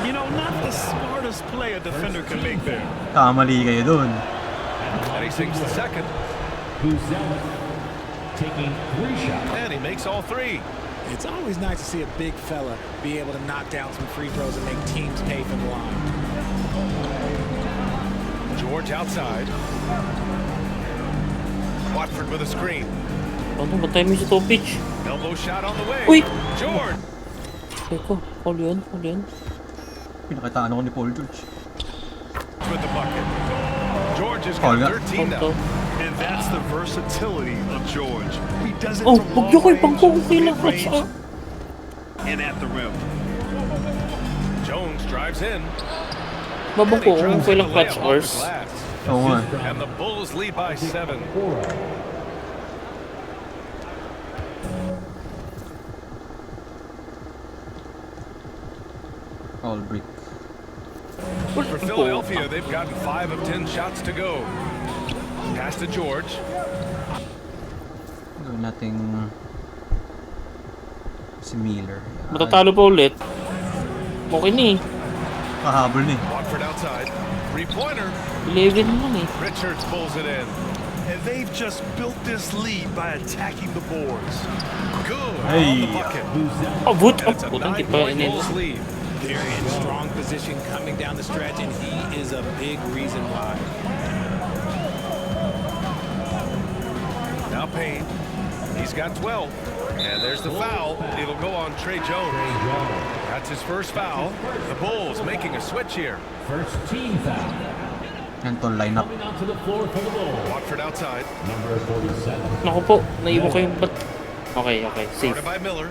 You know, not the smartest play a defender can make there. Kamali kayo dun. And he sinks the second. Buzelis taking 3 shots. And he makes all 3. It's always nice to see a big fella be able to knock down some free throws and make teams pay for the line. George outside. Watford with a screen. Ano, ba't tayo mo sa Topic? Elbow shot on the way. Uy! George. Teko, all yun. Pinakitaan ako ni Paul George. With the bucket. George has Foul got nga. 13 now. And that's the versatility of George. He does it Oh, from huwag niyo long kayo pangkong range, kailang mid-range, clutch. and at the rim. Jones drives in. Babang And ko he kung drops in kailang the clutch layup off hours. the glass. Oo nga. And the Bulls lead by 7. All brick. For Philadelphia, they've gotten 5 of 10 shots to go. Pass to George. Gawin nating Si Miller. Matatalo pa ulit. Okay na eh. Kahabol ni. Watford outside. Three-pointer. 11 naman eh. Richards pulls it in. And they've just built this lead by attacking the boards. Good. Hey. On the bucket. Abot! That's a Putang di pa 9-point inin. Bulls lead. They're in strong position coming down the stretch, and he is a big reason why. Now Payne. He's got 12. And there's the foul. It'll go on Trey Jones. That's his first foul. The Bulls making a switch here. First team foul. Yan to, lineup. Coming onto the floor for the Bulls. Watford outside. Number 47. Naku po, naiwan ko yung bat. Okay, safe. Guarded by Miller.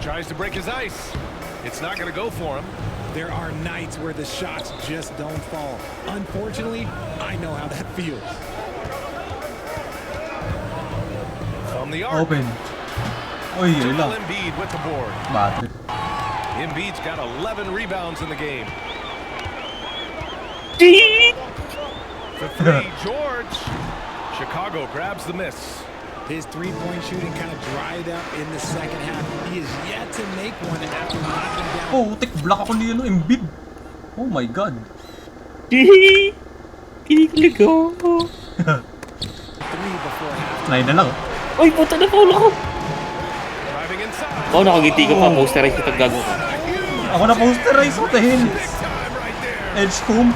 Tries to break his ice. It's not going to go for him. There are nights where the shots just don't fall. Unfortunately, I know how that feels. From the arc. Open. Uy, yun lang. Joel Embiid with the board. Battery. Embiid's got 11 rebounds in the game. The three, George. Chicago grabs the miss. His three-point shooting kind of dried up in the second half. He is yet to make one after knocking down. Oh, block ako ni Embiid. Oh my god. Kinikilig ako. Three before half. 9 na lang. Uy, puta na foul ako. Driving inside. Oo, nakagiti ko pa. Posterize ko gago ko. Ako na posterize. What the hell? Big time right there. Edge comb.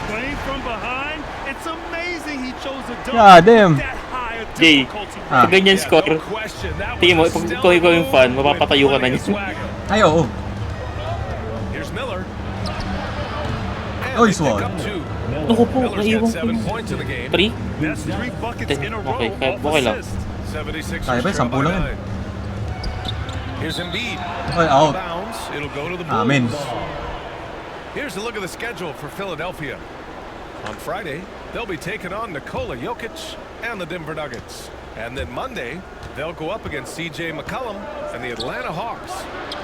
Playing from behind, it's amazing he chose a dunk Yeah, damn. that high of Jay. difficulty. Ah. Sa ganyan Yeah, score, no question. That was tingin mo, a pag stellar ikaw yung fan, move mapapatayo ka with na plenty niya. of swagger. Ay, oo. Here's Miller. And Oh, they he's pick one. up two. Naku po, Miller's got naiwan ko 7 yung points in the game. 3? That's 3 buckets in a row Okay, off okay lang. assist. 76ers Kaya ba, trail 10 by lang yun. 9. Here's Embiid. Ay, out. Bounce. It'll go to the Bulls. Amen. Here's a look at the schedule for Philadelphia. On Friday, they'll be taking on Nikola Jokic and the Denver Nuggets. And then Monday, they'll go up against C.J. McCollum and the Atlanta Hawks.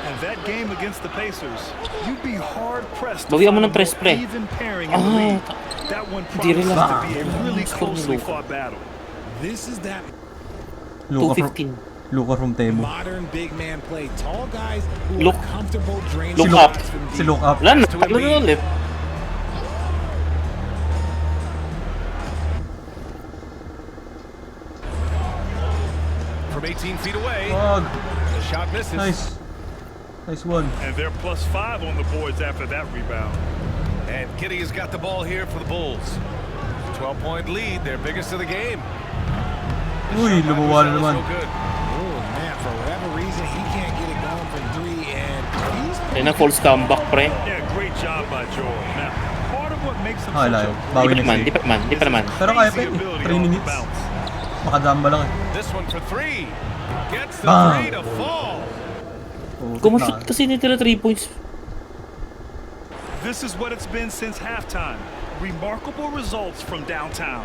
And that game against the Pacers, you'd be hard-pressed to Bawian mo find ng press a play. more even pairing in the Ah, league. That one Di rin promises lang. to be a really Score ni closely Luka. fought battle. This is that Luka 215. from Temo. modern big man play. Tall guys who Look. are comfortable draining Look shots up. from Si deep. look up. Wala na, To tatlo na Embiid. ulit. From 18 feet away, Wag. the shot misses. Nice. Nice one. And they're +5 on the boards after that rebound. And Kitty has got the ball here for the Bulls. 12-point lead, their biggest of the game. Uy, lumawa na naman. No good. Oh man, for whatever reason, he can't get it going from three, and he's Ayun na, false comeback, pre. Yeah, great job by George. Now, part of what makes him Ah, such layo. a Bawi Di pa next naman, week. di pa naman. Pero kaya pa crazy yun. ability 3 off the minutes. bounce. Makadamba lang eh. This one for three. Gets the Bam. three to fall. Kumashoot kasi nila 3 points. This is what it's been since halftime. Remarkable results from downtown.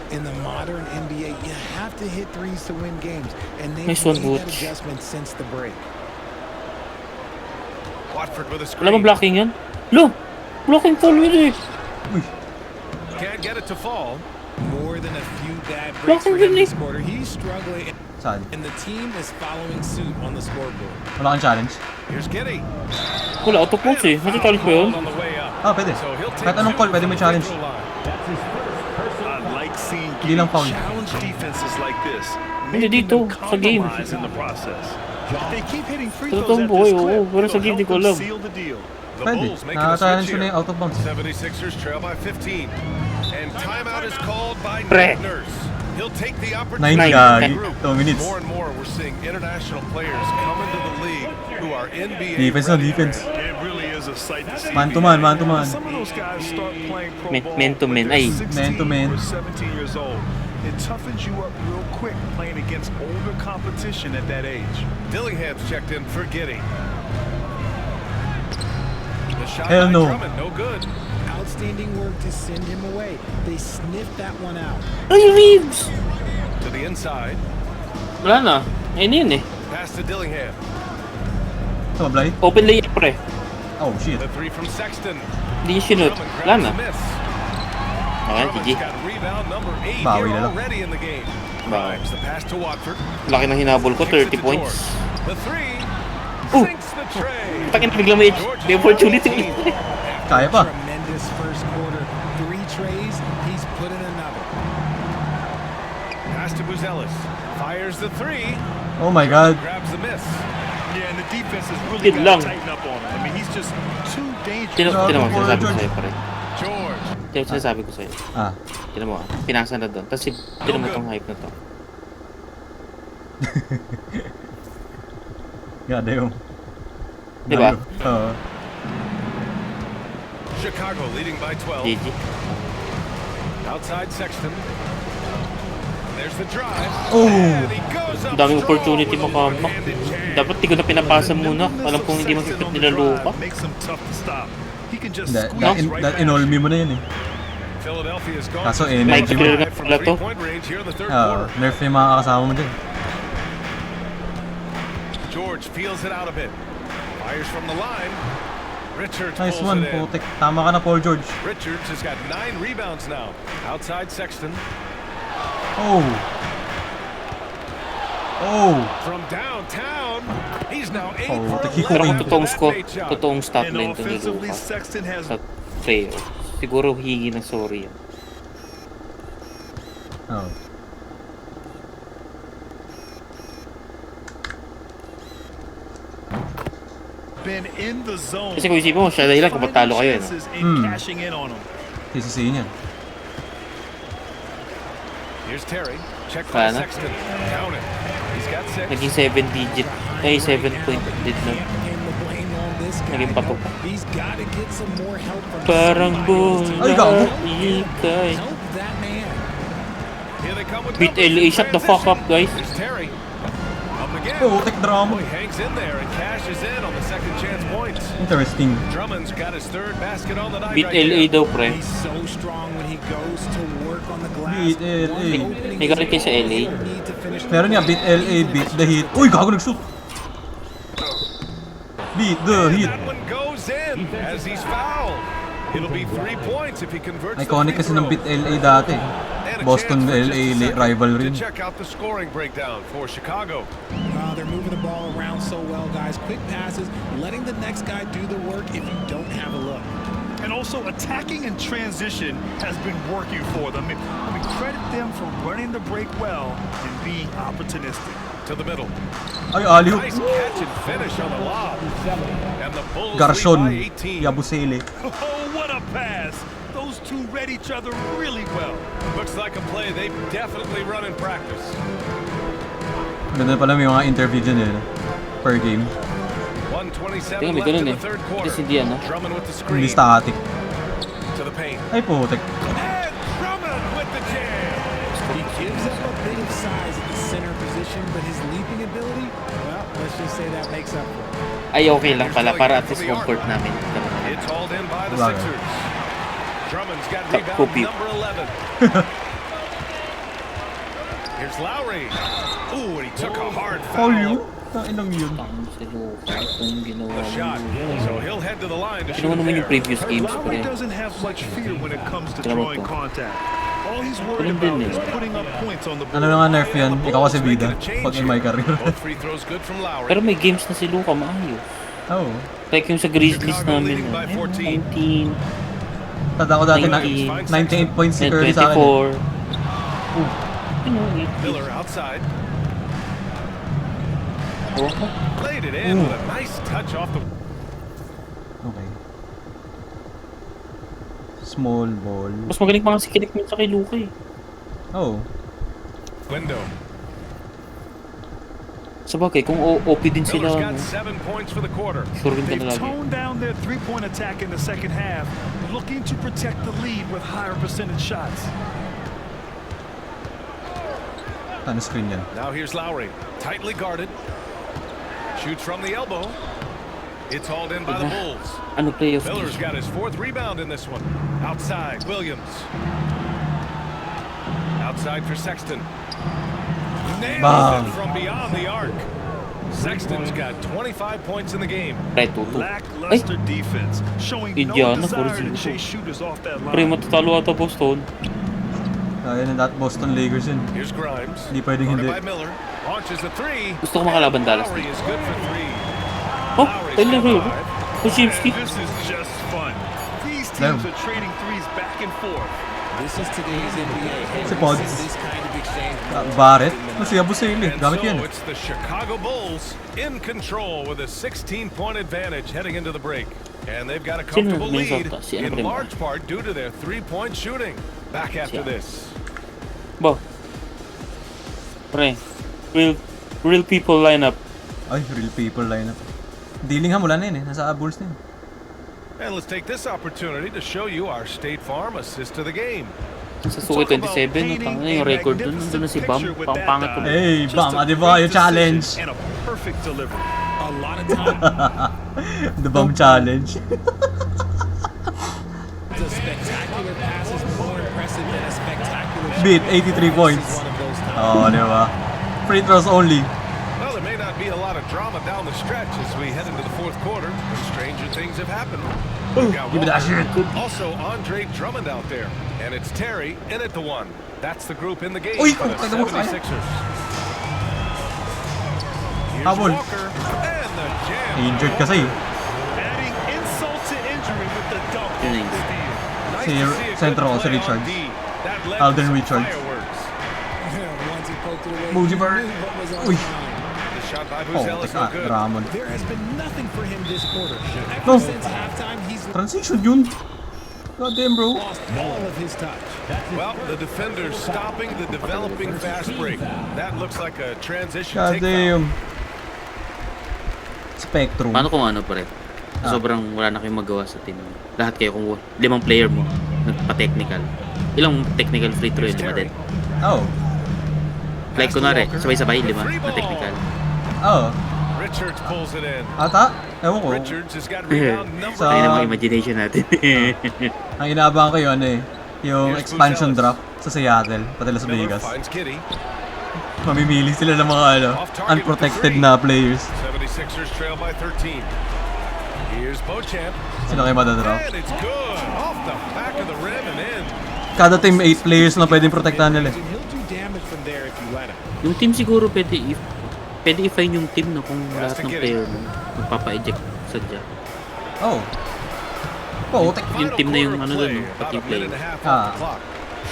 in the modern NBA. You have to hit threes to win games, and they've Nice one, made that Butch. adjustment since the break. Watford with a Wala screen. bang blocking yan? Lo! Blocking foul yun eh. Can't get it to fall. More than a few bad breaks for him this quarter. He's struggling, Saan? and the team is following suit on the scoreboard. Wala kang challenge? Here's Giddy. Wala, auto points eh. Mati-challenge ba yun? On the way up. Ah, pwede. So he'll take Kahit anong two call, pwede from may the challenge. free throw line. That's his first personal. I like seeing Hindi lang foul. challenge defenses like this. Hindi making dito, them sa game. compromise in the process. If they keep hitting free Sa throws totoong at buhay, this clip, oo. Pero sa it'll game, di help ko them alam. seal the deal. The Pwede. Bulls making a Nakaka-challenge switch ko na here. yung out of bounds. 76ers trail by 15. And timeout is called by Pre. Nick Nurse. He'll take the 9 opportunity. gagi. Group. 2 minutes. More and more, we're seeing international players come into the league who are NBA Defense na ready. defense. It really is a sight to see. Man to man, man to man. Some of those guys start playing pro ball Man to when man, they're ay. 16 Man to man. or 17 years old. It toughens you up real quick playing against older competition at that age. Dillingham's checked in for Giddy. The shot Hell by no. Drummond, no good. Outstanding work to send him away. They sniffed that one out. Ay, Reeves! To the inside. Wala na. Ayun yun eh. Pass to Dillingham. Ito, Blay? Open layup pre. Oh, shit. The three from Sexton. Hindi niya sinut. Drummond Wala grabs na. the miss. Okay, Drummond's GG. got rebound number 8 Bawi here na lang. already in the game. Drives the pass to Watford. Laki ng hinabol ko, 30 points. The three. Oh! Sinks the tray. Takin na biglang may opportunity. Kaya pa. Tremendous first quarter. 3 trays, he's put in another. Pass to Buzelis. Fires the three. Oh my God. Grabs the miss. Yeah, and the defense has really Yun got lang. to tighten up on him. I mean, he's just too dangerous. Tinan mo, sinasabi ko sa'yo pare. George. Tinan mo, sinasabi ko sa'yo. Ah. Tinan mo, pinasa na doon. Tapos tinan mo tong hype na to. Ganda yung... Diba? Oo. Chicago leading by 12. GG. Outside Sexton. There's the drive. Oh! And he goes up Daming strong. opportunity makamak. One-handed jam. Dapat di ko na pinapasa muna. Alam kong hindi makikip nila lupa. Makes him tough to stop. He can just That, squeeze right back. inolmi mo na yun eh. Philadelphia's gone Kaso to energy mo. drive from Wala to. three-point range here in the third Oo. quarter. Nerf yung mga kasama mo dyan. George feels it out a bit. Fires from the line. Richards Nice pulls one, it in. putik. Tama ka na, Paul George. Richards has got 9 rebounds now. Outside Sexton. Oh! Oh! From downtown, he's now 8 Oh, for taki 11 ko Pero kung Wait. with totoong that score, late shot. totoong stat And line to ni offensively, Luka. Sexton has Sa playoff. Siguro hingi ng sorry yan. Oh. been in the zone. Kasi kung isipin mo, siya dahilan kung matalo kayo. Chances in Hmm. cashing in on him. Sisisihin yan. Here's Terry. Check by Sana. Sexton. Count it. He's got 6. Naging 7 digit. Ay, 7 point did na. Naging patok. He's got to get some more help from Parang somebody. Ay, gago. ikay. Help that man. Here they come with Beat numbers in LA, shut the fuck up, guys. Here's Terry. Up again. Oh, tek drama. Boy, hangs in there and cashes in on the second chance points. Interesting. Drummond's got his third basket on the night Beat right LA there. daw, pre. He's so strong when he goes to work on the glass. Beat LA. One opening May galit kayo sa is LA? all they need to finish the Meron nga, beat LA, beat the Heat. Uy, gago nag-shoot! Beat the Heat. That one goes in as he's fouled. It'll be 3 points if he converts Iconic the kasi free ng throw. beat LA dati. And a Boston chance for just LA a second rivalry. To check out the scoring breakdown for Chicago. They're moving the ball around so well, guys. Quick passes, letting the next guy do the work if you don't have a look. And also attacking in transition has been working for them. I mean, credit them for running the break well and being opportunistic. To the middle. Ay, aliw. Nice catch and finish on the lob. And the Bulls Garson. lead by 18. Yabusele. Oh, what a pass! Those two read each other really well. Looks like a play they definitely run in practice. Ganda pala may mga interview dyan eh. Per game. 1:27 Tingnan, may left ganun in eh. the third quarter. Kasi hindi ano. Drummond with the screen. Hindi static. To the paint. Ay, putik. And Drummond with the jam. He gives up a bit of size at the center position, but his leaping ability, well, let's just say that makes up for it. Ay, okay lang pala. Para at least home court namin. It's hauled in by the Wow. Sixers. Drummond's got Cut, rebound copy. number 11. Here's Lowry. Ooh, and he took a hard foul. Paul yun? Inang yun. Ang si Luka. Itong ginawa The shot. mo. So he'll head to the line to shoot Ginawa naman yung there. previous games, Lowry pre. doesn't have much fear when it comes to Tignan mo drawing to. contact. All he's worried Ganun din about eh. is putting up points on the board. Ano na nga nerf yan? Ikaw kasi bida. Pag in my career. Both free throws good from Lowry. Pero may games na si Luka maayos. Oh. Like yung sa Grizzlies Chicago namin. leading by 14. 19, Tanda ko dati na 19, 98 points si Curry sa akin. 24. You know, Miller outside. oh, Played it in with a nice touch off the... Okay. Small ball. mas magaling pa nga si Kinik sa kay Luka eh. Oh. window. Sabagay, kung OP din Miller's sila, got 7 points for the quarter. sure rin ka They've na lagi. toned down their three-point attack in the second half, looking to protect the lead with higher percentage shots. Ano screen yan? Now here's Lowry, tightly guarded. Shoots from the elbow. It's hauled in by the Bulls. Ano playoff Miller's game? got his 4th rebound in this one. Outside, Williams. Outside for Sexton. Nails Bang. it from beyond the arc. Sexton's got 25 points in the game. Pre, tuto. Ay, Lackluster defense, showing no Indiana, desire to 4-0. chase shooters off that pre, line. matatalo ata Boston. Kaya na that Boston Lakers yun. Here's Grimes. Hindi pwedeng Guarded hindi. by Miller. Launches a three. Gusto ko makalaban Dallas Lowry dito. is good for three. Oh, Lowry's ayun na got rin. five. Kuczynski. This is just fun. These Damn. teams are trading threes back and forth. This is today's NBA. Si Pods. This kind of exchange. Barrett. Ano si Abusele? And Gamit so yan. it's the Chicago Bulls in control with a 16-point advantage heading into the break. And they've got a comfortable lead in large part due to their three-point shooting. Back after this. Bo. Pre. Real people lineup. Ay, real people lineup. Dillingham wala na yun eh. Nasa Bulls na yun. And let's take this opportunity to show you our State Farm assist to the game. Sa Suki 27, no, yung record dun. Nandun na si Bam. Pangpangat ko. Hey, Bam Adebayo challenge. And a perfect delivery. A lot of time. The Bam challenge. The spectacular pass is more impressive than a spectacular shot. Beat 83 points. One of those times. Oh, di ba? Free throws only. Well, there may not be a lot of drama down the stretch as we head into the fourth quarter, but stranger things have happened. We've got Give me that shit. also Andre Drummond out there, and it's Terry in at the one. That's the group in the game Uy, for the kaya mo kaya. 76ers. Here's Habol. Walker, and the jam. Injured kasi. Adding insult to injury with the dunk. Yun na injured. Nice Si to see a center good ko, si play on Richards. D. That led Alden to some Richards. fireworks. Once he poked it away, Bougie he Bird. knew what was on Uy. his mind. The shot by Oh, Buzel is no teka. good. Drummond. There has been nothing for him this quarter. Ever No. since halftime, he's Transition yun. God damn, bro. lost all of his touch. Well, the defender's stopping the developing fast break. That looks like a transition God take foul. damn. Spectrum. Paano kung ano pare? Sobrang wala na kayong magawa sa team. Lahat kayo kung 5 player mo nagpa-technical. Ilang technical free throw yun? 5 din. Oh. Like kunwari, sabay-sabay 5 na technical. Oh. Richards pulls it in. Ata? Ewan ko. Richards has got rebound number Sa- Ayun ang one. mga imagination natin. Ang inaabangan ko yun eh. Yung expansion draft sa Seattle, pati Las Miller Vegas. finds Kitty. Mamimili sila ng mga unprotected na players. 76ers trail by 13. Here's Beauchamp. Sino kayo madadraft? And it's good. Off the back of the rim and in. Kada team 8 players na pwedeng protektahan nila eh. He'll do damage from there if you let him. Yung team siguro pwede i-find yung team no kung lahat ng player mo magpapa-eject sadya. Oh. Oh, Yung team na yung Final ano quarter dun, no, play, about pati a minute player. and a half Ah. off the clock.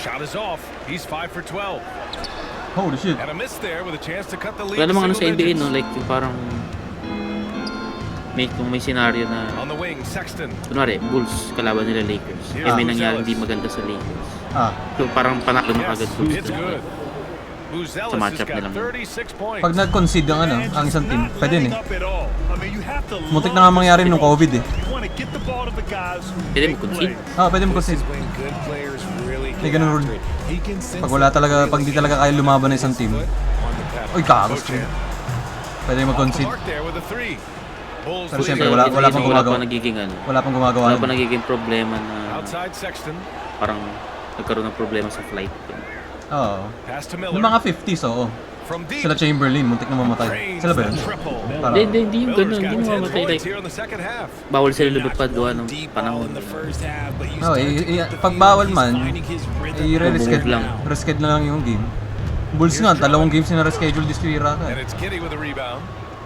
Shot is off. He's 5 for 12. Holy shit. And a miss there with a chance to cut the lead. Wala to namang ano sa single NBA digits. no, like yung parang kung may scenario na On the wing, Sexton. kunwari Bulls kalaban nila Lakers. Here's Eh may Buzelis. nangyari hindi maganda sa Lakers. Ah. So parang panalo na Yes, agad Bulls. it's good. Buzelis Sa has matchup got nilang. 36 points. Pag nag-concede ang ano, ang isang team, Not pwede yun letting eh. up at all. I mean, you have to Muntik love na nga mangyari this nung coach. COVID eh. You want to get the ball to the guys who Pwede make mo concede. plays. Ah, pwede mo This concede. is when good players really May get ganun after rule. it. He can sense Pag wala talaga, pag di talaga kaya lumaban ng isang team. on the pedal. Uy, kakos ko. Pwede Off the mag-concede. mark there with a three. Bulls Pero lead. siyempre, wala pang wala gumagawa. pa nagiging ano. Wala pang gumagawa. Wala pa nagiging problema na Outside Sexton. parang nagkaroon ng problema sa flight. Oo. Pass to Yung Miller. mga 50s, oo. From deep. Sila Chamberlain, muntik na mamatay. Drains Sila ba the yun? triple. Parang, Hindi yung Miller's ganun, got hindi 10 mamamatay points like here in the second half. bawal sila lumipad gawa ng Deep ball panahon. in the first half, but you Oh, start to get the pag feeling bawal he's man, finding his rhythm. i-reschedule lang. Reschedule na lang yung game. Bulls nga, 2 games na reschedule this year ata. And it's Kitty with a rebound.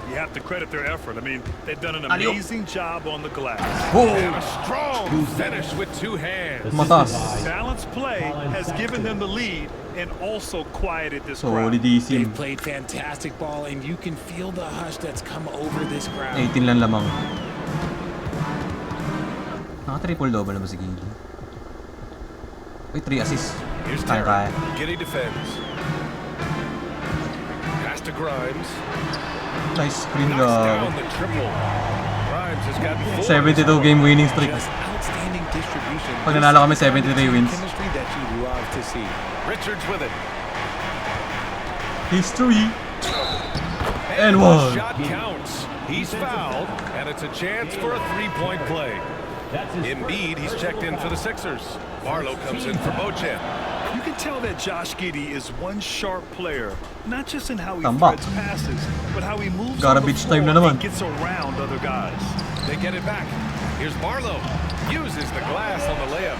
You have to credit their effort. I mean, they've done an Aliyo. amazing job on the glass. Oh! And a strong finish with two hands. Matas. Balanced play has given them the lead and also quieted this crowd. Solidísimo. They've played fantastic ball, and you can feel the hush that's come over this crowd. 18 lang lamang. Naka-triple double na ba si Gigi? Uy, 3 assists. Here's Kaya Terry. kaya. Giddy defends. Pass to Grimes. Nice screen Knocks down go. the triple. Grimes has got 4. 72 game winning streak. Just outstanding distribution. Pag nanalo kami, 73 wins. Chemistry that you love to see. Richards with it. History. And And the one. shot counts. He's fouled, and it's a chance for a three-point play. Embiid, he's checked in for the Sixers. Barlow comes in for Beauchamp. You can tell that Josh Giddey is one sharp player, not just in how he Tamba. threads passes, but how he moves Got a on the beach floor time na naman. and gets around other guys. They get it back. Here's Barlow. uses the glass on the layup.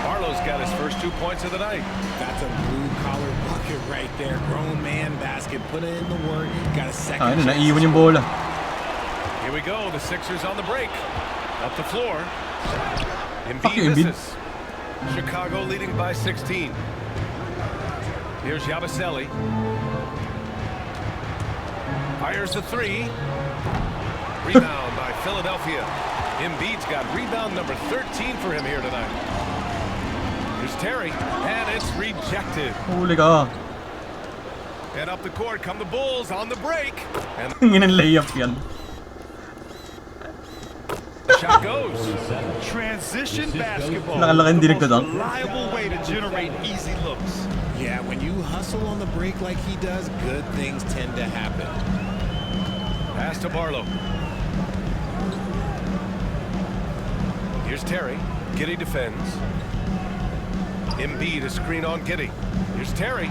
Barlow's got his first 2 points of the night. That's a blue-collar bucket right there. Grown man basket. Put in the work. Got a second Ano, chance. naiwan yung bola. Here we go. The Sixers on the break. Up the floor. Fuck you, Embiid Embiid. misses. Chicago leading by 16. Here's Yabusele. Fires the three. Rebound by Philadelphia. Embiid's got rebound number 13 for him here tonight. Here's Terry, and it's rejected. Huli ka. And up the court come the Bulls on the break. And Ang layup yan. the shot goes. Transition basketball. Nakalaking The dinig ka most doon. reliable way to generate easy looks. Yeah, when you hustle on the break like he does, good things tend to happen. Pass to Barlow. Here's Terry. Giddey defends. Embiid a screen on Giddey. Here's Terry.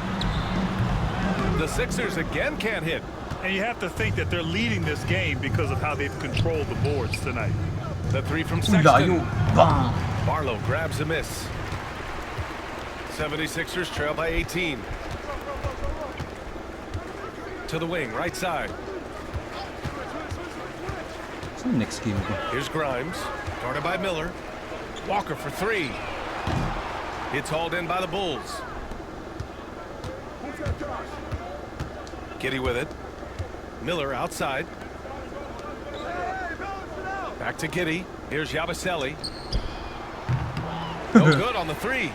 The Sixers again can't hit. And you have to think that they're leading this game because of how they've controlled the boards tonight. The three from Uy, layo. Sexton. Bang! Barlow grabs a miss. 76ers trail by 18. To the wing, right side. Saan yung next game ko? Here's Grimes. Guarded by Miller. Walker for three. It's hauled in by the Bulls. Giddey with it. Miller outside. Back to Giddey. Here's Yabusele. No good on the three.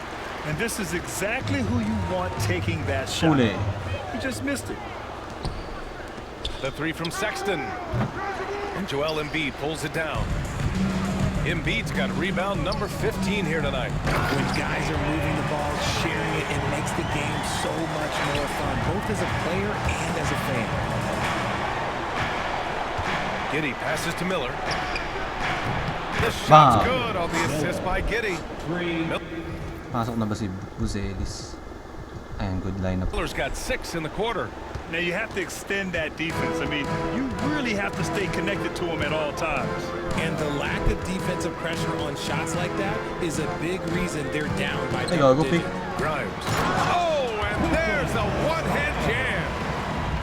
And this is exactly who you want taking that shot. Huli. He just missed it. The three from Sexton. And Joel Embiid pulls it down. Embiid's got rebound number 15 here tonight. When guys are moving the ball, sharing it, it makes the game so much more fun, both as a player and as a fan. Giddey passes to Miller. The shot's Wow. good on the assist by Giddey. Pasok na ba si Buzelis? Ayan, good lineup. Miller's got 6 in the quarter. Now you have to extend that defense. I mean, you really have to stay connected to him at all times. And the lack of defensive pressure on shots like that is a big reason they're down by Hey, go double pick. digits. Grimes. Oh, and there's a one-hand jam.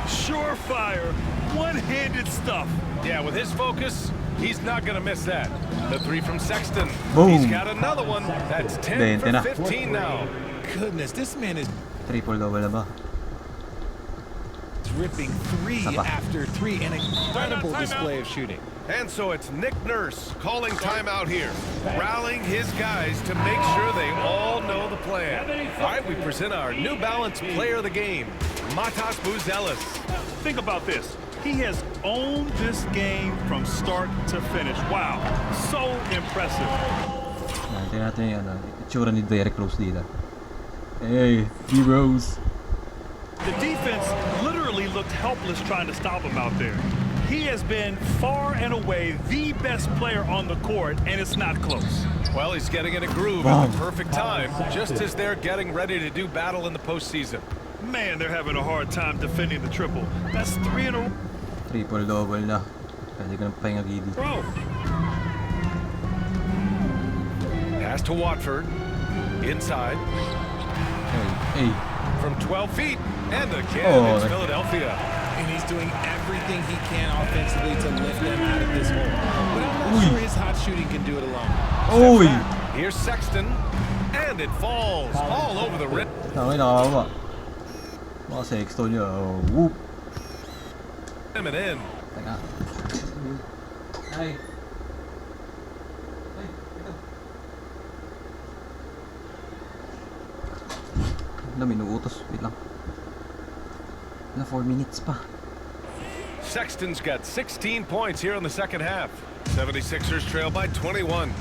Surefire, one-handed stuff. Yeah, with his focus, he's not going to miss that. The three from Sexton. Boom. He's got another one. That's 10 for 20 na. 15 now. Goodness, this man is Triple-double na ba? ripping three Sapa. after three. An incredible display of shooting. And so it's Nick Nurse calling timeout here, rallying his guys to make sure they all know the plan. All right, we present our New Balance player of the game, Matas Buzelis. Think about this. He has owned this game from start to finish. Wow, so impressive. Ayan, tingnan natin yung itsura ni Derrick Rose dito. Hey, heroes. The defense literally looked helpless trying to stop him out there. He has been far and away the best player on the court, and it's not close. Well, he's getting in a groove at the perfect time, just as they're getting ready to do battle in the postseason. Man, they're having a hard time defending the triple. That's 3 in a Triple-double na. Pwede ka ng pahinga gidi. row. Pass to Watford. Inside. Hey, hey. From 12 feet. And again, Oh, it's that- Philadelphia. And he's doing everything he can offensively to lift them out of this hole. But I'm not Uy. sure his hot shooting can do it alone. Uy! Here's Sexton. And it falls all over the rim. Nakawin, nakakaba. Baka Sexton yun. Oh, whoop. And in. Teka. Ay. Wala, may nuutos. Wait lang. Wala, 4 minutes pa. Sexton's got 16 points here in the second half. 76ers trail by 21.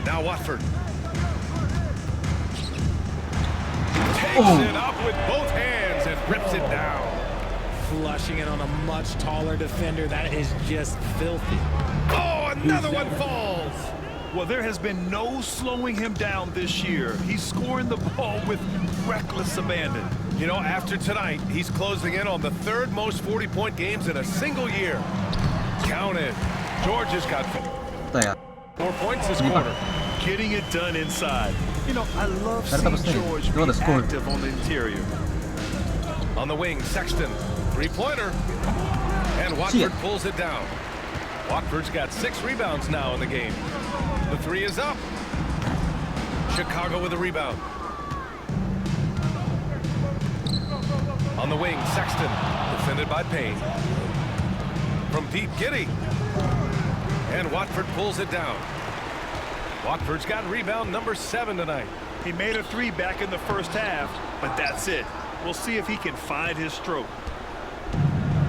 Now Watford. Takes it up with both hands and rips it down. Flushing it on a much taller defender. That is just filthy. Oh, another one falls. Well, there has been no slowing him down this year. He's scoring the ball with reckless abandon. You know, after tonight, he's closing in on the third most 40-point games in a single year. Count it. George has got... Teka. 4 points this Hindi pa. quarter. Getting it done inside. You know, I love Pero tapos seeing na eh. George Di ba be na-score? active on the interior. On the wing, Sexton. 3-pointer. And Watford pulls it down. Watford's got 6 rebounds now in the game. The 3 is up. Chicago with a rebound. On the wing, Sexton. Defended by Payne. From deep, Giddey. And Watford pulls it down. Watford's got rebound number 7 tonight. He made a 3 back in the first half, but that's it. We'll see if he can find his stroke.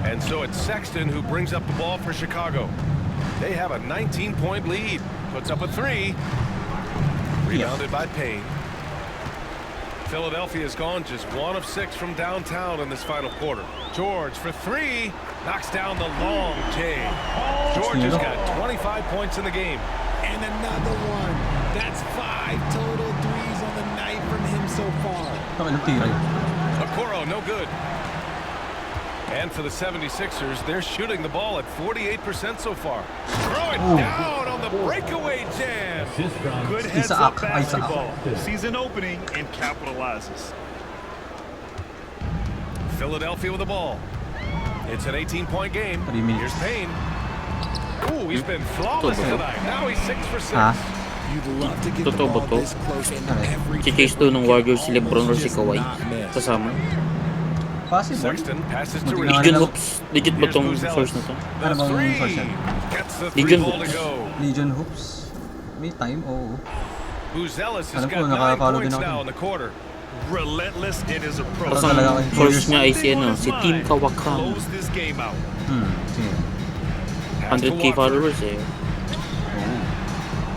And so it's Sexton who brings up the ball for Chicago. They have a 19-point lead. Puts up a 3. Rebounded by Payne. Philadelphia's gone just 1 of 6 from downtown in this final quarter. George for 3. Knocks down the long J. George has got 25 points in the game. And another one. That's 5 total threes on the night from him so far. Ilang tira yun? Okoro, no good. And for the 76ers, they're shooting the ball at 48% so far. Throw it down on the breakaway jam. Good Isaac, heads-up Isaac. basketball. Season opening and capitalizes. Philadelphia with the ball. It's an 18-point game. 3 minutes. Here's Payne. Ooh, he's been flawless tonight. Now he's 6 for 6. Ha? You'd love to get the Totoo ba ball to? this close in every Si-chase to ng Warriors si Lebron or si Kawhi. Kasama. Possible. Sexton passes to Buti Reed. nga Legion lang. Hoops. Legit ba tong source na to? The Ano bang three. source yan? Gets the Legion 3 ball to Hoops. go. Legion Hoops. May time, oo. Buzelis has Alam ko, got 9 nakaka-follow points din ako now dun. in the quarter. Relentless in his approach. Tapos ang talaga kayo. source niya ay si, Something ano, on his si Team mind. Kawakam. Close this game out. Sige. 100k followers eh.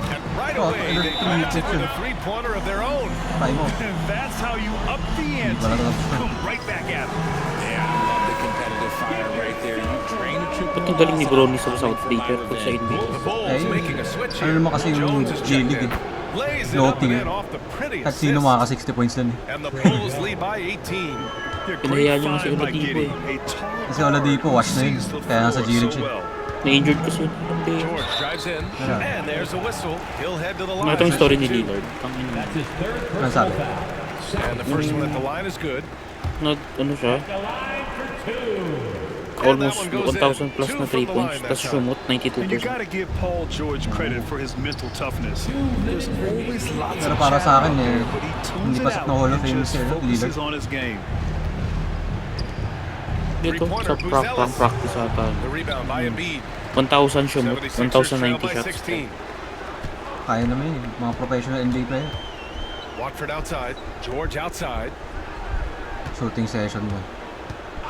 And right Oh, away, they connected with a 3-pointer of their own. Time mo. And that's how you up the ante. Wala na Come right back at it. Yeah, I love the competitive fire right there. You drain a trip. Ba't ang galing ni Brony sa South Breaker pag sa NBA? The Bulls Ay, making a switch ano here. naman kasi yung Jones is G-League checked in. eh. Lays it up Floating and in eh. off the pretty At sino assist. makaka 60 points lang eh. And the Bulls lead by 18. Yeah, Pinahiyaan great niyo si find by Oladipo Giddey. eh. A tall Kasi Oladipo, watch na yun. sees the Kaya nasa floor G-League so siya. well. Na-injured kasi yun. Hindi. George drives in, Yeah. and there's a whistle. He'll head to the Ano line. itong story ni Lillard? Ang ina. That's his third Ano personal sabi? foul. And the first one at the line is good. Ano siya? The line for 2. Almost 1,000 plus na 3 points. Tapos shumot And you 92%. got to give Paul George credit for his mental toughness. There's always lots Pero of para sa akin challenge eh, there, but he tunes hindi it pasok out na Hall of and Fame just si focuses Lillard. on his game. Dito, sa practice ata. The rebound by Embiid. 1,000 shumot. 76ers trail 1,090 by shots. 16. Kaya naman yun eh. Mga professional NBA player. Watford outside. George outside. Shooting session mo.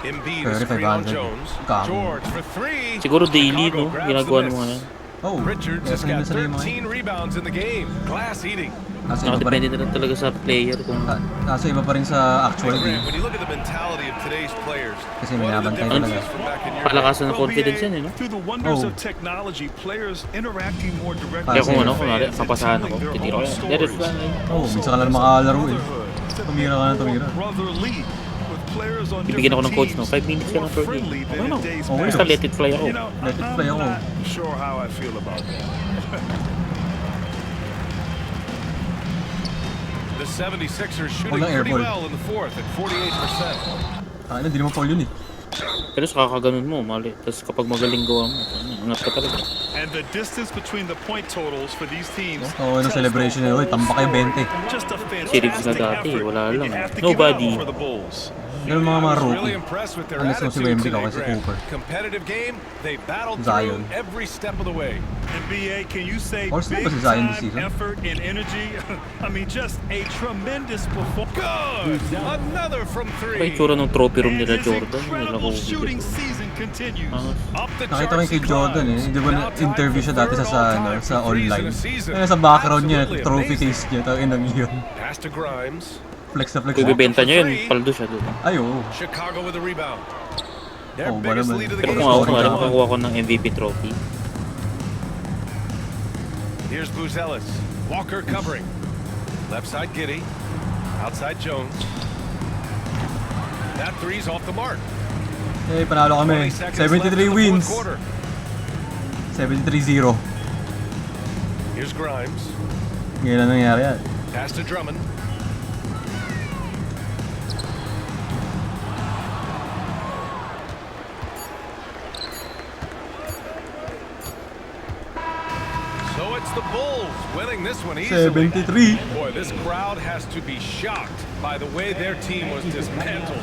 Embiid Pero is free on 500. Jones. Kamo. George for 3. Siguro daily, Chicago no? grabs Ginagawa the ng mga miss. yan. Oh, Richards kaya has sanay na got sanay yung mga 13 rebounds in the game. Glass eating. Kaso iba pa rin. Nakadepende na rin talaga sa player kung Kaso iba pa rin sa Hey, actual Grant, game. when you look at the mentality of today's players, Kasi what are the minabantay differences talaga. from back in your day? palakasan ng Well, confidence yan eh, no? Through the wonders Oh. of technology, players interacting more directly Kaya kung Kasi- ano, with kunwari, fans and papasahan ako, telling their titira ko own yan. Let it stories. fly. Oh, minsan ka lang makalaro eh. Brotherhood. Tumira ka na tumira. Brotherly with players on Bibigyan ako ng different coach, no? teams 5 minutes ka more lang per game. friendly than Okay, no? in days Okay, Basta past. let it fly ako. You know, Let it fly I'm ako. not sure how I feel about that. The 76ers shooting Walang pretty airball. well in the fourth at 48%. Kaya na, di naman foul yun eh. Pero sa kakaganon mo, mali. Tapos kapag magaling gawa mo, angat ka talaga. And the distance between the point totals for these teams. Oo, ng celebration nila. Uy, tamba kayo 20. Just a Series na fantastic dati, effort. wala And lang. you have to Nobody. give it up for the Bulls. Ganun mga I was rookie. really impressed with their Unless mo si attitude Wemby today, o si Grant. Cooper. Competitive game, they battled Zion. through every step of the way. NBA, can you say All-star big ba si Zion this time season? effort and energy? I mean, just a tremendous performance. Good! Another from Ay, three. tsura ng trophy room And nila his Jordan. Nila incredible ko shooting season continues. Up the Nakita ko yung charts kay he Jordan eh. climbs. Di ba Now tied na-interview for siya dati third sa all-time ano, sa for threes in online. a season. Kaya sa background niya, Absolutely trophy amazing. case niya. Tawin ng yun. Pass to Grimes. Flex na flex Kung na. ibibenta niya yun, paldo siya doon. Ay, oo. Chicago with a rebound. Their Oh, ba biggest naman. lead of the Pero game. kung ako, Sorry, kunwari tama. makakuha ko ng MVP trophy. Here's Buzelis. Walker covering. Left side Giddey. Outside Jones. That three's off the mark. Eh, panalo 20 kami. seconds left in 73 the wins. fourth quarter. 73-0. Here's Grimes. Ngayon na nangyari yan. Pass to Drummond. So it's the Bulls winning this one easily. 73. Boy, this crowd has to be shocked by the way their team was dismantled.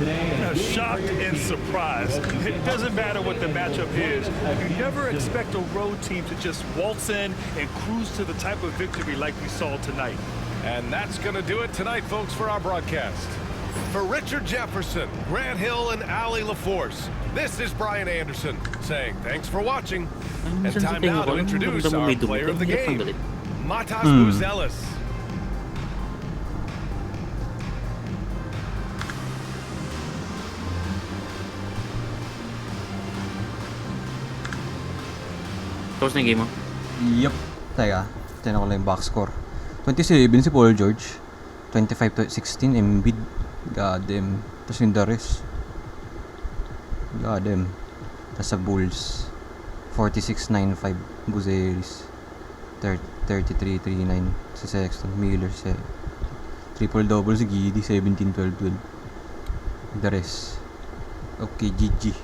Shocked and surprised. It doesn't matter what the matchup is. You never expect a road team to just waltz in and cruise to the type of victory like we saw tonight. And that's going to do it tonight, folks, for our broadcast. For Richard Jefferson, Grant Hill, and Ali LaForce, this is Brian Anderson saying thanks for watching. And time now to introduce our player of the game, Matas Buzelis. Tapos na yung game mo? Yup. Teka, tinan ko lang yung box score. 27 si Paul George. 25-16 Embiid. Goddamn. Tapos yung the rest. Goddamn. Tapos sa Bulls. 46-9-5 Buzelis. 33-39 si Sexton. Miller triple-double si Giddy. 17-12-12. The rest. Okay, GG.